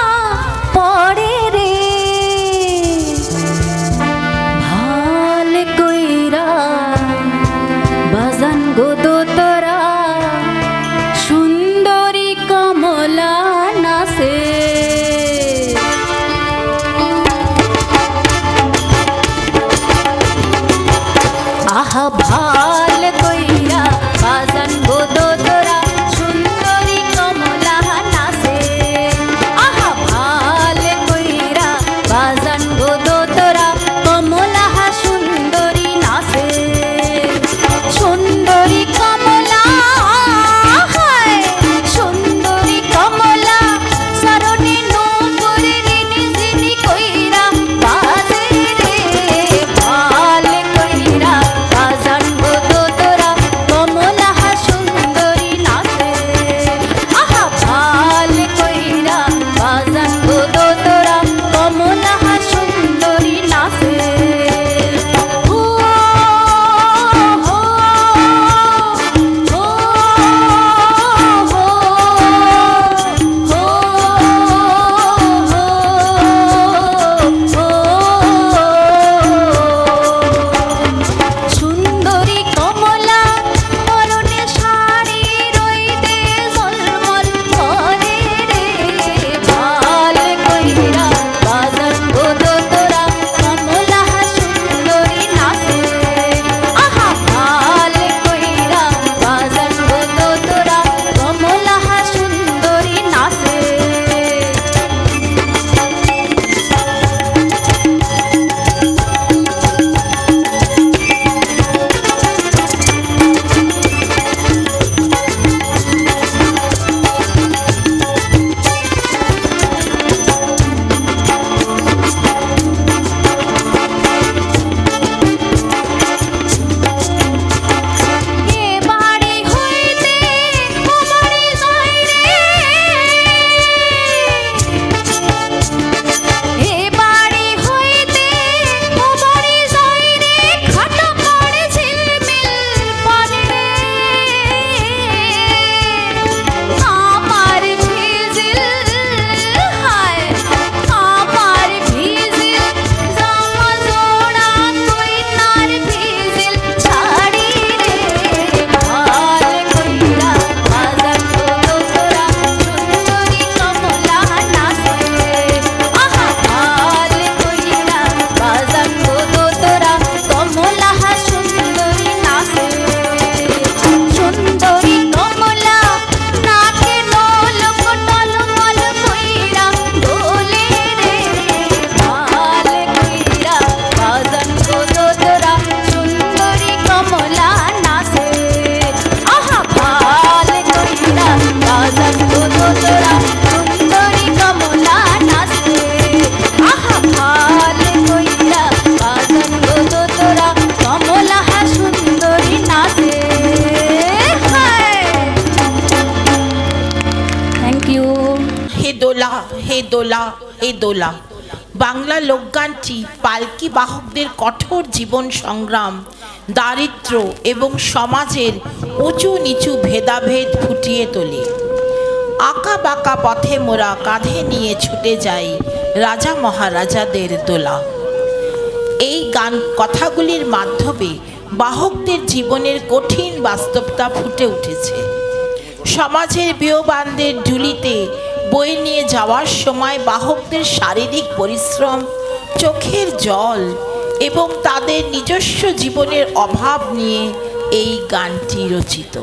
হে দোলা হে দোলা। বাংলা লোকগানটি পালকি বাহকদের কঠোর জীবন সংগ্রাম, দারিদ্র্য এবং সমাজের উঁচু নিচু ভেদাভেদ ফুটিয়ে তোলে। আঁকা বাঁকা পথে মোরা কাঁধে নিয়ে ছুটে যাই রাজা মহারাজাদের দোলা। এই গান কথাগুলির মাধ্যমে বাহকদের জীবনের কঠিন বাস্তবতা ফুটে উঠেছে। সমাজের বিয়োবানদের ঝুলিতে বয়ে নিয়ে যাওয়ার সময় বাহকদের শারীরিক পরিশ্রম, চোখের জল এবং তাদের নিজস্ব জীবনের অভাব নিয়ে এই গানটি রচিত।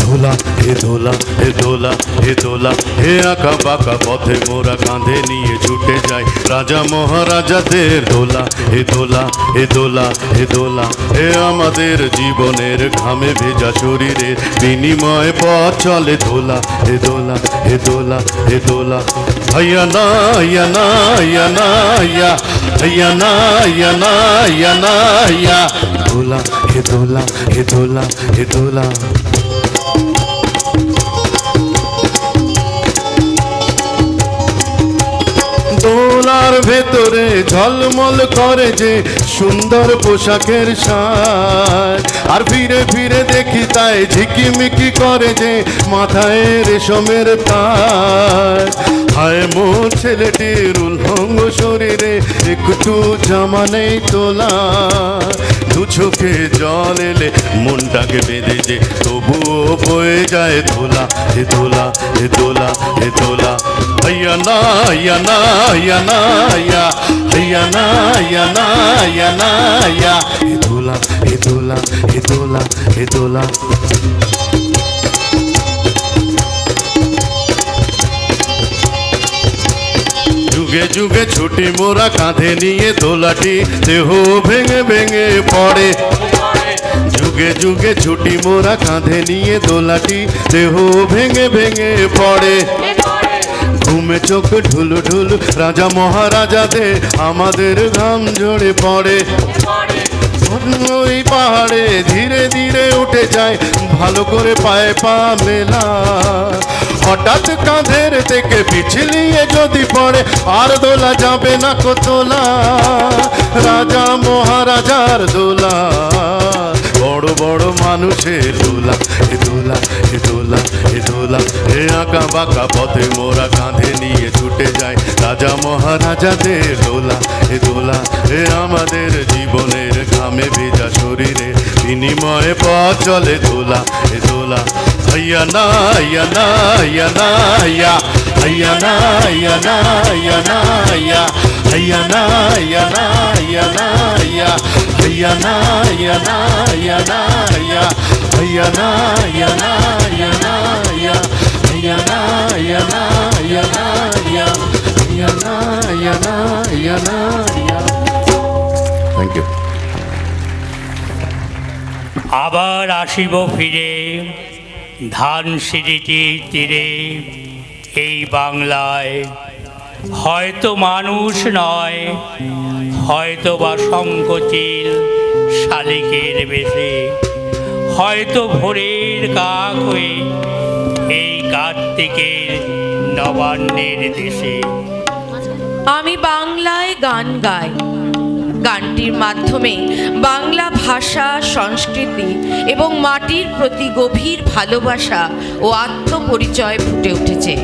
দোলা হে দোলা হে দোলা হে দোলা হে আঁকা বাঁকা পথে মোরা কাঁধে নিয়ে ছুটে যাই রাজা মহারাজাদের দোলা হে দোলা হে দোলা হে দোলা হে আমাদের জীবনের ঘামে ভেজা শরীরের বিনিময় পথ চলে দোলা হে দোলা হে দোলা হে দোলা। হাইয়া না ইয়া না ইয়া না ইয়া হাইয়া না ইয়া না ইয়া না ইয়া দোলা হে দোলা হে দোলা হে দোলা। দোলার ভেতরে ঝলমল করে যে সুন্দর পোশাকের সাজ, আর ফিরে ফিরে দেখি তাই ঝিকিমিকি করে যে মাথায় রেশমের তাজ। হায় মোর ছেলেটির উলঙ্গ শরীরে একটু জামা নেই তোলা, দু চোখে জল এলে মনটাকে বেঁধে যে তবুও বয়ে যায় দোলা হে দোলা হে দোলা হে দোলা। হাইয়া না ইয়া না ইয়া না ইয়া হাইয়া না ইয়া না ইয়া না ইয়া হে দোলা হে দোলা হে দোলা হে দোলা। যুগে যুগে ছুটি মোরা কাঁধে নিয়ে দোলাটি দেহ ভেঙে ভেঙে পড়ে। যুগে যুগে ছুটি মোরা কাঁধে নিয়ে দোলাটি দেহ ভেঙে ভেঙে পড়ে। ঘুমে চোখ ঢুলু ঢুলু রাজা মহারাজাদের আমাদের ঘাম ঝরে পড়ে। ওই পাহাড়ে ধীরে ধীরে উঠে যায় ভালো করে পায়ে পা মেলা, হঠাৎ কাঁধের থেকে পিছলিয়ে যদি পড়ে আর দোলা যাবে না কোতলা। রাজা মহারাজার দোলা বড় বড় মানুষের দোলা এ দোলা এ দোলা এ দোলা। এ আঁকা বাঁকা পথে মোরা কাঁধে নিয়ে ছুটে যায় রাজা মহারাজাদের দোলা এ দোলা। এ আমাদের জীবনের ঘামে ভেজা শরীরে বিনিময়ে পথ চলে দোলা এ দোলা। হাইয়া না ইয়া না ইয়া না ইয়া হাইয়া না ইয়া না ইয়া না ইয়া হাইয়া না ইয়া না ইয়া না ইয়া হাইয়া না ইয়া না ইয়া না ইয়া হাইয়া না ইয়া না ইয়া না ইয়া হাইয়া না ইয়া না ইয়া না ইয়া হাইয়া না ইয়া না ইয়া না ইয়া। Thank you. আবার আসিব ফিরে ধানসিঁড়িটির তীরে এই বাংলায়, হয়তো মানুষ নয় হয়তো বা শঙ্খচিল শালিকের বেশে, হয়তো ভোরের কাক হয়ে এই কার্তিকের নবান্নের দেশে। আমি বাংলায় গান গাই। গানটির মাধ্যমে বাংলা ভাষা, সংস্কৃতি এবং মাটির প্রতি গভীর ভালোবাসা ও আত্মপরিচয় ফুটে উঠেছে।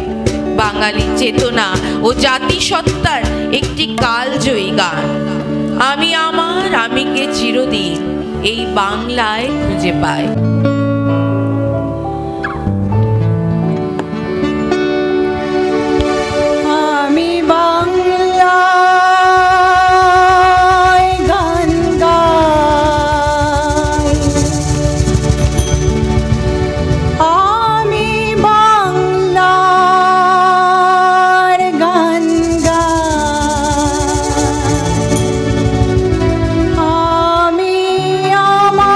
বাঙালি চেতনা ও জাতিসত্তার একটি কালজয়ী গান। আমি আমার আমিকে চিরদিন এই বাংলায় খুঁজে পাই। আমি বাংলা গান গাই, আমি বাংলার গান গাই, আমি আমার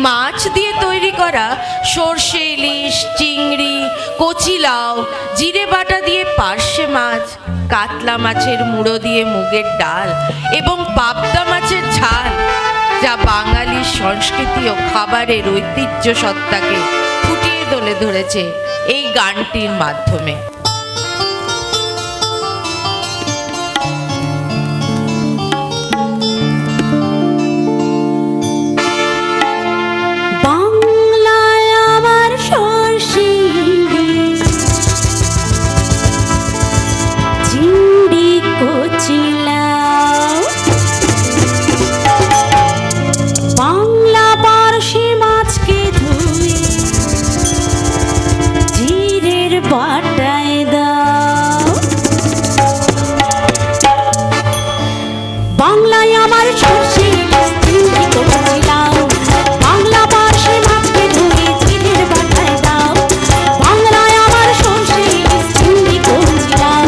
মাছ দিয়ে তৈরি করা সর্ষে ইলিশ, চিংড়ি, কচি লাউ, জিরে বাটা দিয়ে পার্শে মাছ, কাতলা মাছের মুড়ো দিয়ে মুগের ডাল এবং পাবদা মাছের ঝাল, যা বাঙালির সংস্কৃতি ও খাবারের ঐতিহ্য সত্তাকে ফুটিয়ে তুলে ধরেছে এই গানটির মাধ্যমে। বাংলায় আমার সর্ষে ইলিশ, চিংড়ি কচি লাউ, বাংলা পার্শে মাছকে ধুয়ে জিরের বাটায় দাও। বাংলায় আমার সর্ষে ইলিশ, চিংড়ি কচি লাউ, বাংলা পার্শে মাছকে ধুয়ে জিরের বাটায় দাও। বাংলায় আমার সর্ষে ইলিশ, চিংড়ি কচি লাউ,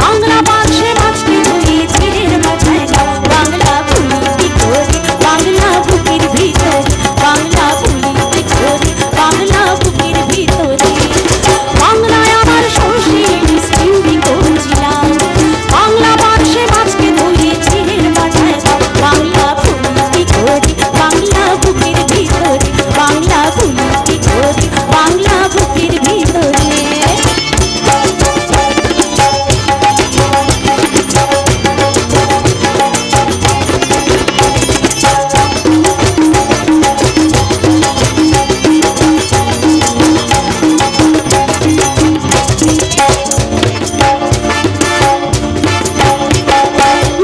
বাংলা পার্শে মাছকে ধুয়ে জিরের বাটায় দাও। বাংলা ভুলিতে করে বাংলা বুকের ভিতরে, বাংলা ভুলিতে করে বাংলা বুকের ভিতরে। বাংলায় আমার সর্ষে ইলিশ, চিংড়ি কচি লাউ, বাংলা পার্শে মাছকে ধুয়ে জিরের বাটায় দাও। বাংলা ভুলিতে করে বাংলা বুকের ভিতরে, বাংলা ভুলিতে করে বাংলা বুকের ভিতরে।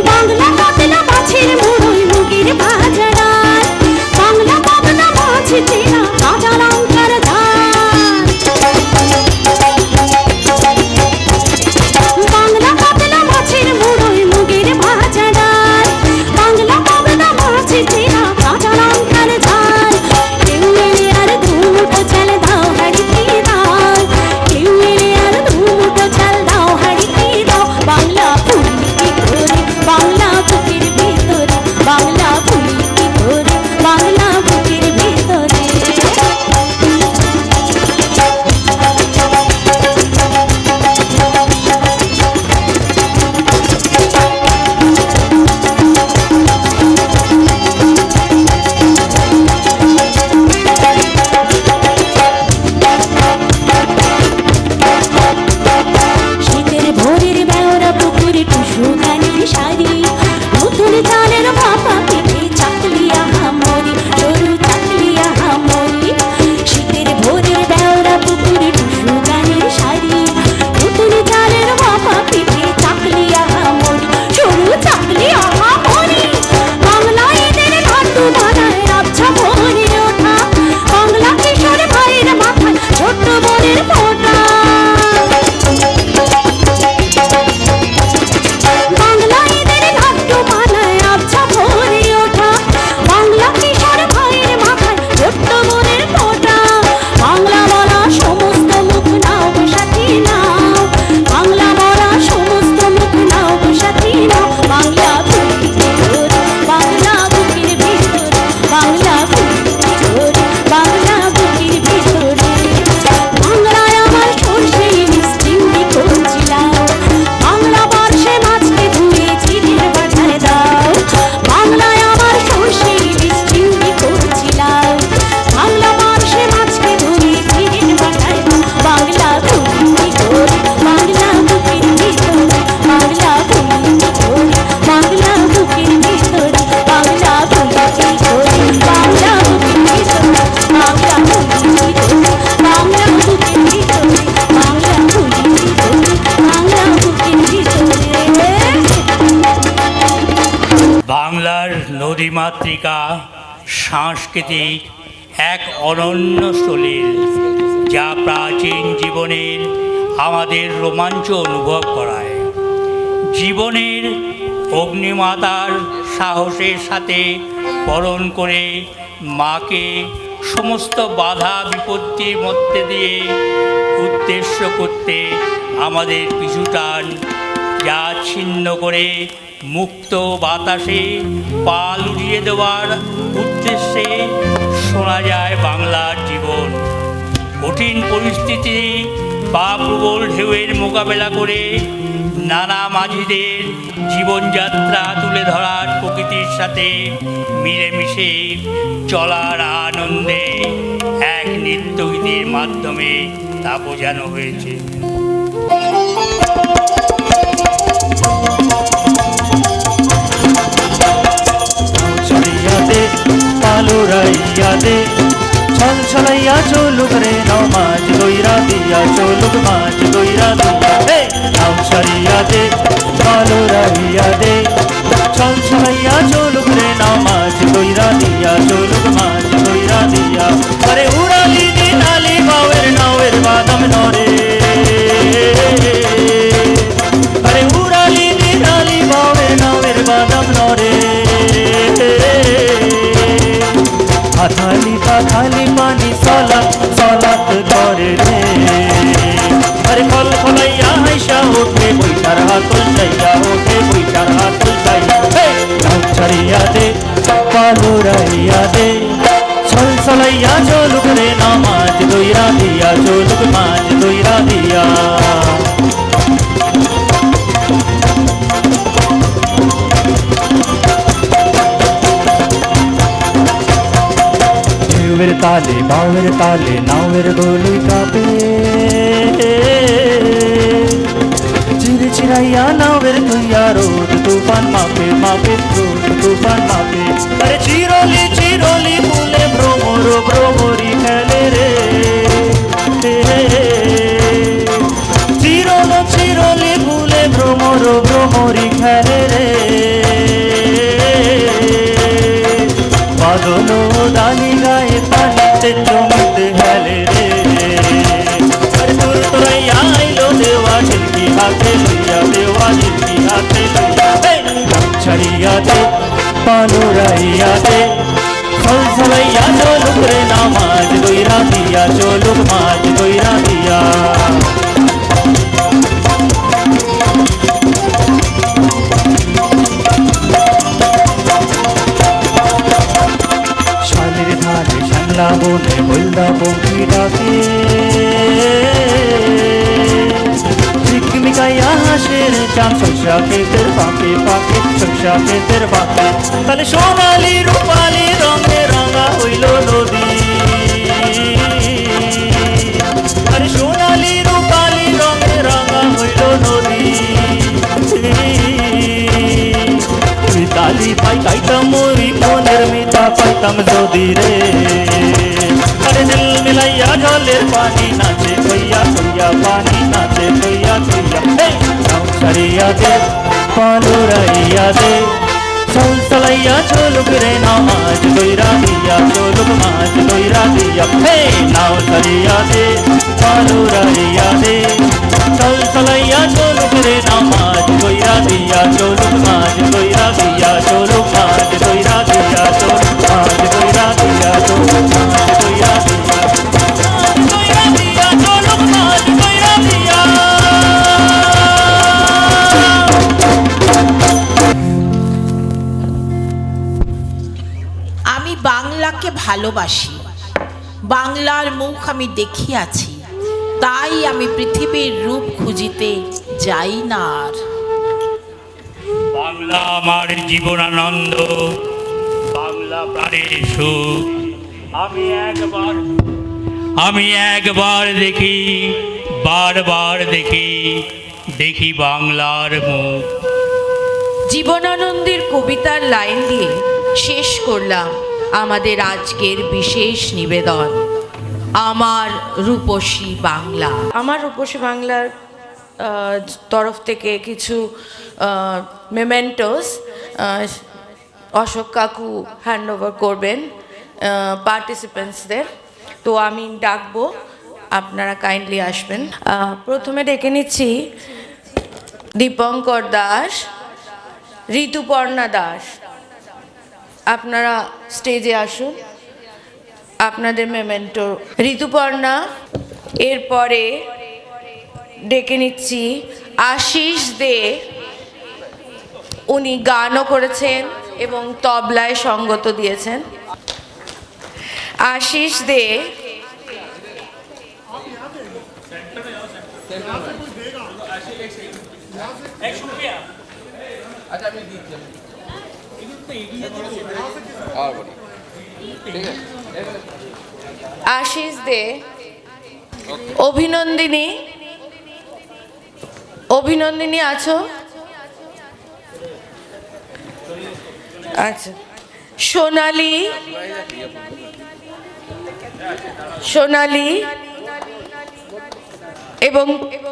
বাংলা পাতলা মাছের মুড়োয় মুগের ভাজা ডাল, বাংলা পাতলা মাছ চেনা কাঁচা লঙ্কার ঝাল। বাংলা পাতলা মাছের মুড়োয় মুগের ভাজা ডাল, বাংলা পাতলা মাছ চেনা কাঁচা লঙ্কার ঝাল। কেউ এলে আর দুমুঠো চাল দাও হাঁড়িতে দাও, কেউ এলে আর দুমুঠো চাল দাও হাঁড়িতে দাও। বাংলা ফুলিতে করে বাংলা বুকের ভিতরে, বাংলা ফুলিতে করে বাংলা বুকের ভিতরে। শীতের ভোরের বেওরা পুকুরে টুসু গানের শাড়ি, নতুন চালের ভাপা পিঠে চাকলিয়া হামরি, সরু চাকলিয়া হামরি। শীতের ভোরের বেওরা পুকুরে টুসু গানের শাড়ি, নতুন চালের ভাপা পিঠে চাকলিয়া হামরি, সরু চাকলিয়া হামরি। বাংলা ঈদের লাড্ডু বানায় আবছা ভোরে ওঠা, বাংলা কিশোর ভাইয়ের মাথায় ছোট্ট বোনের ফোঁটা। বাংলা ঈদের লাড্ডু বানায় আবছা ভোরে ওঠা, বাংলা কিশোর ভাইয়ের মাথায় ছোট্ট বোনের ফোঁটা। বাংলা বলা সমস্ত মুখ নাও সাথী নাও, বাংলা বলা সমস্ত মুখ নাও সাথী নাও। বাংলা ফুলিতে করে বাংলা বুকের ভিতরে, বাংলা ফুলিতে করে বাংলা বুকের ভিতরে। বাংলায় আমার সর্ষে ইলিশ, চিংড়ি কচি লাউ, বাংলা পার্শে মাছকে ধুয়ে জিরের বাটায় দাও। বাংলায় আমার সর্ষে ইলিশ, চিংড়ি কচি লাউ, বাংলা পার্শে মাছকে ধুয়ে জিরের বাটায় দাও। বাংলা ফুলিতে করে বাংলা বুকের ভিতরে, বাংলা ফুলিতে করে বাংলা বুকের ভিতরে, বাংলা ফুলিতে করে বাংলা বুকের ভিতরে, বাংলা ফুলিতে করে বাংলা বুকের ভিতরে, বাংলা ফুলিতে করে বাংলা বুকের ভিতরে। বাংলার নদীমাতৃকা সাংস্কৃতিক এক অনন্য স্থলীর, যা প্রাচীন জীবনের আমাদের রোমাঞ্চ অনুভব করায়। জীবনের অগ্নিমাতার সাহসের সাথে বরণ করে মাকে সমস্ত বাধা বিপত্তির মধ্যে দিয়ে উদ্দেশ্য করতে আমাদের পিছুটান, যা ছিন্ন করে মুক্ত বাতাসে পাল উড়িয়ে দেওয়ার উদ্দেশ্যে শোনা যায় বাংলার জীবন। কঠিন পরিস্থিতি বা প্রবল ঢেউয়ের মোকাবেলা করে নানা মাঝিদের জীবনযাত্রা তুলে ধরার প্রকৃতির সাথে মিলেমিশে চলার আনন্দে এক নৃত্যগীতির মাধ্যমে তা বোঝানো হয়েছে। ছড়িয়াতে পালুরাইয়াতে ছল ছলাইয়া চলুক রে নাও মাঝ দইরা দিয়া চলুক মাঝ দইরা দিয়া হে নাও ছড়িয়াতে পালুরাইয়াতে ছল ছলাইয়া চলুক রে নাও মাঝ দইরা দিয়া চলুক মাঝ দইরা দিয়া আরে উড়ালি দিনালি বাওয়ের নাওয়ের বাদাম নরে আরে উড়ালি দিনালি বাওয়ের নাওয়ের বাদাম নরে হাতালি পাখালি পানি সলাত সলাত করে রে আরে খল খলাইয়া হাইসা ওঠে বইটার হাতল চাইয়া ওঠে বইটার হাতল চাইয়া নাও ছাড়িয়া দে পালুরাইয়া দে ছল ছলাইয়া চলুক রে নামাজ দইরা দিয়া চলুক মাঝ দইরা দিয়া ঢেউয়ের তালে বাউয়ের তালে নাওয়ের দোলই কাঁপে চিরে চিরাইয়া নাওয়ের তুইয়া রোদ তুফান মাপে মাপে রোদ তুফান মাপে আরে চিরলি চিরলি ফুলে ভ্রমর ভ্রমরি খেলে রে চিরল চিরলি ফুলে ভ্রমর ভ্রমরি খেলে রে বাদল দানি গায়ে পানিতে জমিতে হেলে রে আরে তোর তোরাইয়া আইলো দেওয়া ঝিলকি হাতে লইয়া দেওয়া ঝিলকি হাতে লইয়া ছাড়িয়া দে পালুরাইয়া দে ছল ছলাইয়া চলুক রে নামাজ দইরা দিয়া চলুক মাঝ দইরা দিয়া শালের ধারে শ্যামলা বনে বলদা পঙ্খি ডাকে ঝিকমিকাইয়া হাসের চাঁদ শস্যা খেতের পাকে পাকে শস্যা খেতের পাকে তাহলে সোনালি রূপালি রঙে রাঙা হইল নদী আরে সোনালি রূপালি রঙে রাঙা হইল নদী তালি পাই কাইতাম মরি মনের মিতা পাইতাম যদি রে আরে দিল মিলাইয়া জলের পানি নাচে কইয়া কইয়া পানি নাচে কইয়া কইয়া নাও ছাড়িয়া দে পালুরাইয়া দে ছল ছলাইয়া চলুক রে নামাজ দইরা দিয়া চলুক মাঝ দইরা দিয়া নাও ছাড়িয়া দে পালুরাইয়া দে ছল ছলাইয়া চলুক রে নামাজ দইরা দিয়া চলুক মাঝ দইরা দিয়া চলুক মাঝ দইরা দিয়া চলুক মাঝ দইরা দিয়া চলুক মাঝ দইরা দিয়া দইরা দিয়া চলুক মাঝ দইরা দিয়া আমি বাংলাকে ভালোবাসি, বাংলার মুখ আমি দেখিয়াছি, তাই আমি পৃথিবীর রূপ খুঁজিতে যাই না আর। বাংলা আমার জীবনানন্দ, বাংলা প্রাণের সুখ। আমি একবার দেখি, বারবার দেখি, দেখি বাংলার মুখ। জীবনানন্দের কবিতার লাইন দিয়ে শেষ করলাম আমাদের আজকের বিশেষ নিবেদন, আমার রূপসী বাংলা। আমার রূপসী বাংলার তরফ থেকে কিছু মেমেন্টোস অশোক কাকু হ্যান্ড ওভার করবেন পার্টিসিপেন্টসদের। তো আমি ডাকবো, আপনারা কাইন্ডলি আসবেন। প্রথমে ডেকে নিচ্ছি দীপঙ্কর দাস, ঋতুপর্ণা দাস। আপনারা স্টেজে আসুন, আপনাদের মেমেন্টো ঋতুপর্ণা। এরপরে ডেকে নিচ্ছি আশিস দে, উনি গানও করেছেন এবং তবলায় সঙ্গত দিয়েছেন। आशीष दे आशीष दे অভিনন্দিনী অভিনন্দিনী আছো আচ্ছা সোনালী সোনালী এবং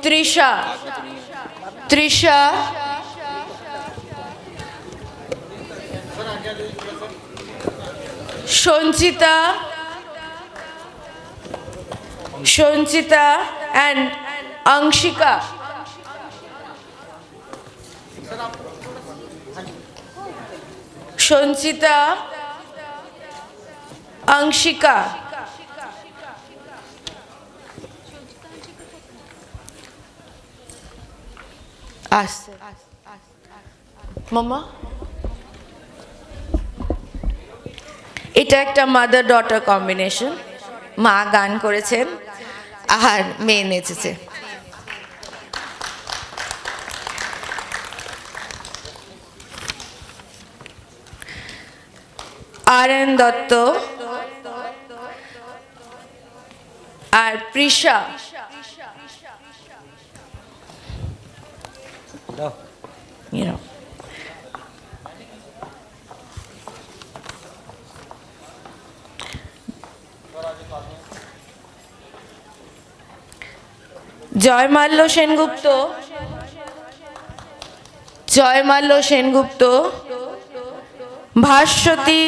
তৃষা তৃষা সঞ্চিতা সঞ্চিতা and অংশিকা সঞ্চিতা অংশিকা আসছে মামা এটা একটা মাদার ডটার কম্বিনেশন মা গান করেছেন আর মেয়ে নেচেছে আর.এন. দত্ত আর প্রিশা you know জয়মাল্য সেনগুপ্ত জয়মাল্য সেনগুপ্ত ভাস্বতী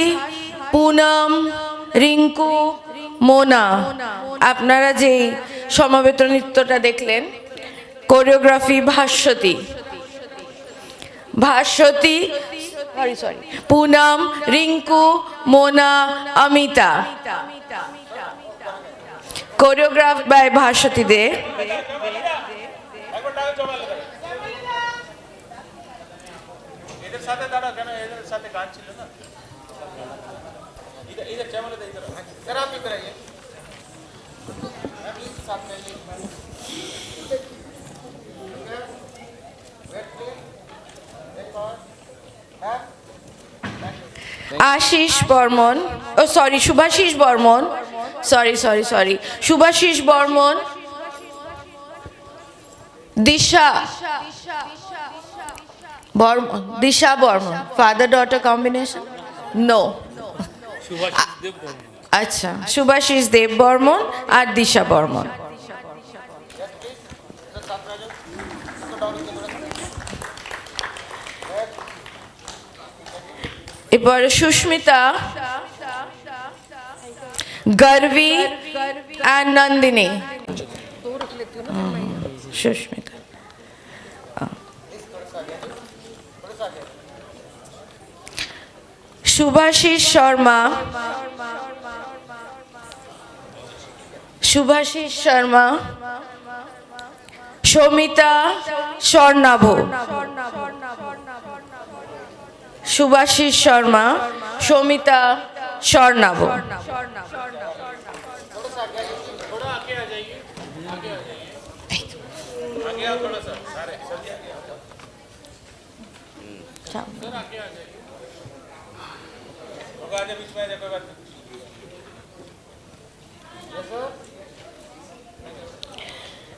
পুনম রিঙ্কু মোনা আপনারা যে সমবেত নৃত্যটা দেখলেন choreography Bhaswati Bhaswati sorry sorry Poonam Rinku Mona Amita choreograph by Bhaswati Dey Ashis Barman ও sorry Subhashis Barman sorry Subhashis Barman Disha Barman Disha Barman father daughter combination no আচ্ছা শুভাশিস দেব বর্মন আর দিশা বর্মন এরপরে সুস্মিতা গর্বী আর নন্দিনী সুস্মিতা শুভাশিস শর্মা শুভাশিস শর্মা সমিতা স্বর্ণাভ শুভাশিস শর্মা সমিতা স্বর্ণাভ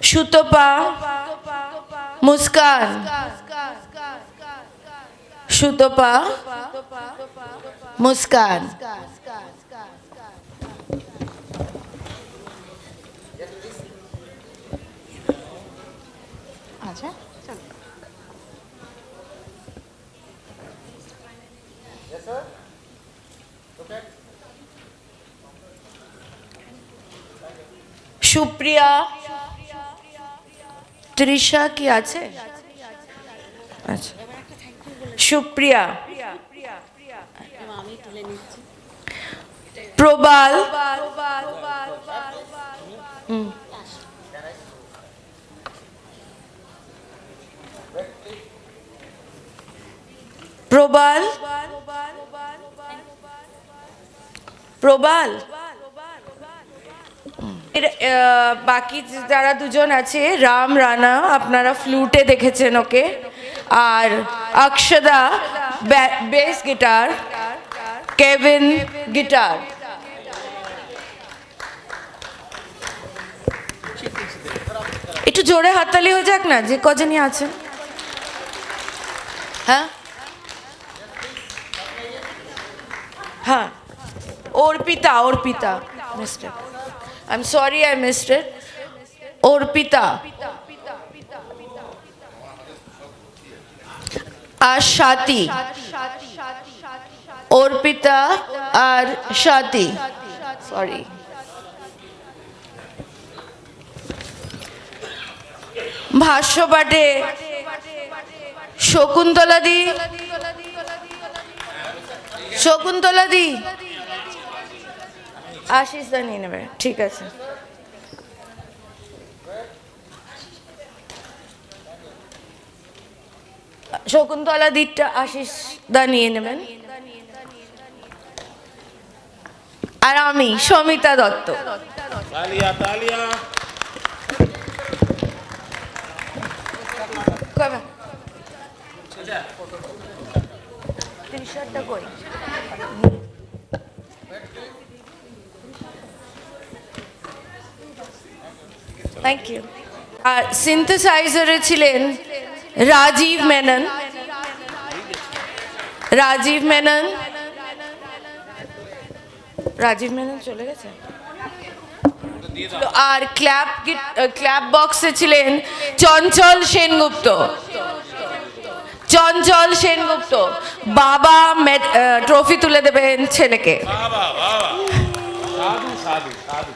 সুতপা মুস্কান সুতপা মুস্কান আচ্ছা সুপ্রিয়া তৃষা কি আছে আচ্ছা সুপ্রিয়া প্রবাল প্রবাল প্রবাল বাকি যারা দুজন আছে, রাম রানা আপনারা ফ্লুটে দেখেছেন ওকে, আর অক্ষদা বেস গিটার, কেভিন গিটার। একটু জোরে হাততালি হয়ে যাক না যে কজনই আছে। হ্যাঁ হ্যাঁ, Arpita mister, I am sorry I missed it. Arpita আর স্বাতি, অর্পিতা আর স্বাতি, সরি। ভাষ্য পাঠে শকুন্তলা দি, আশিস দা নিয়ে নেবে, ঠিক আছে। শকুন্তলা দিকটা আশিস দা নিয়ে নেবেন। আর আমি সমিতা দত্ত। তালিয়া তালিয়া। কবে টি-শার্টটা কই? Thank you. আর সিনথেসাইজারে ছিলেন রাজীব মেনন। রাজীব মেনন চলে গেছে। আর ক্ল্যাপ বক্সে ছিলেন চঞ্চল সেনগুপ্ত। বাবা ট্রফি তুলে দেবেন ছেলেকে। সাধু সাধু সাধু।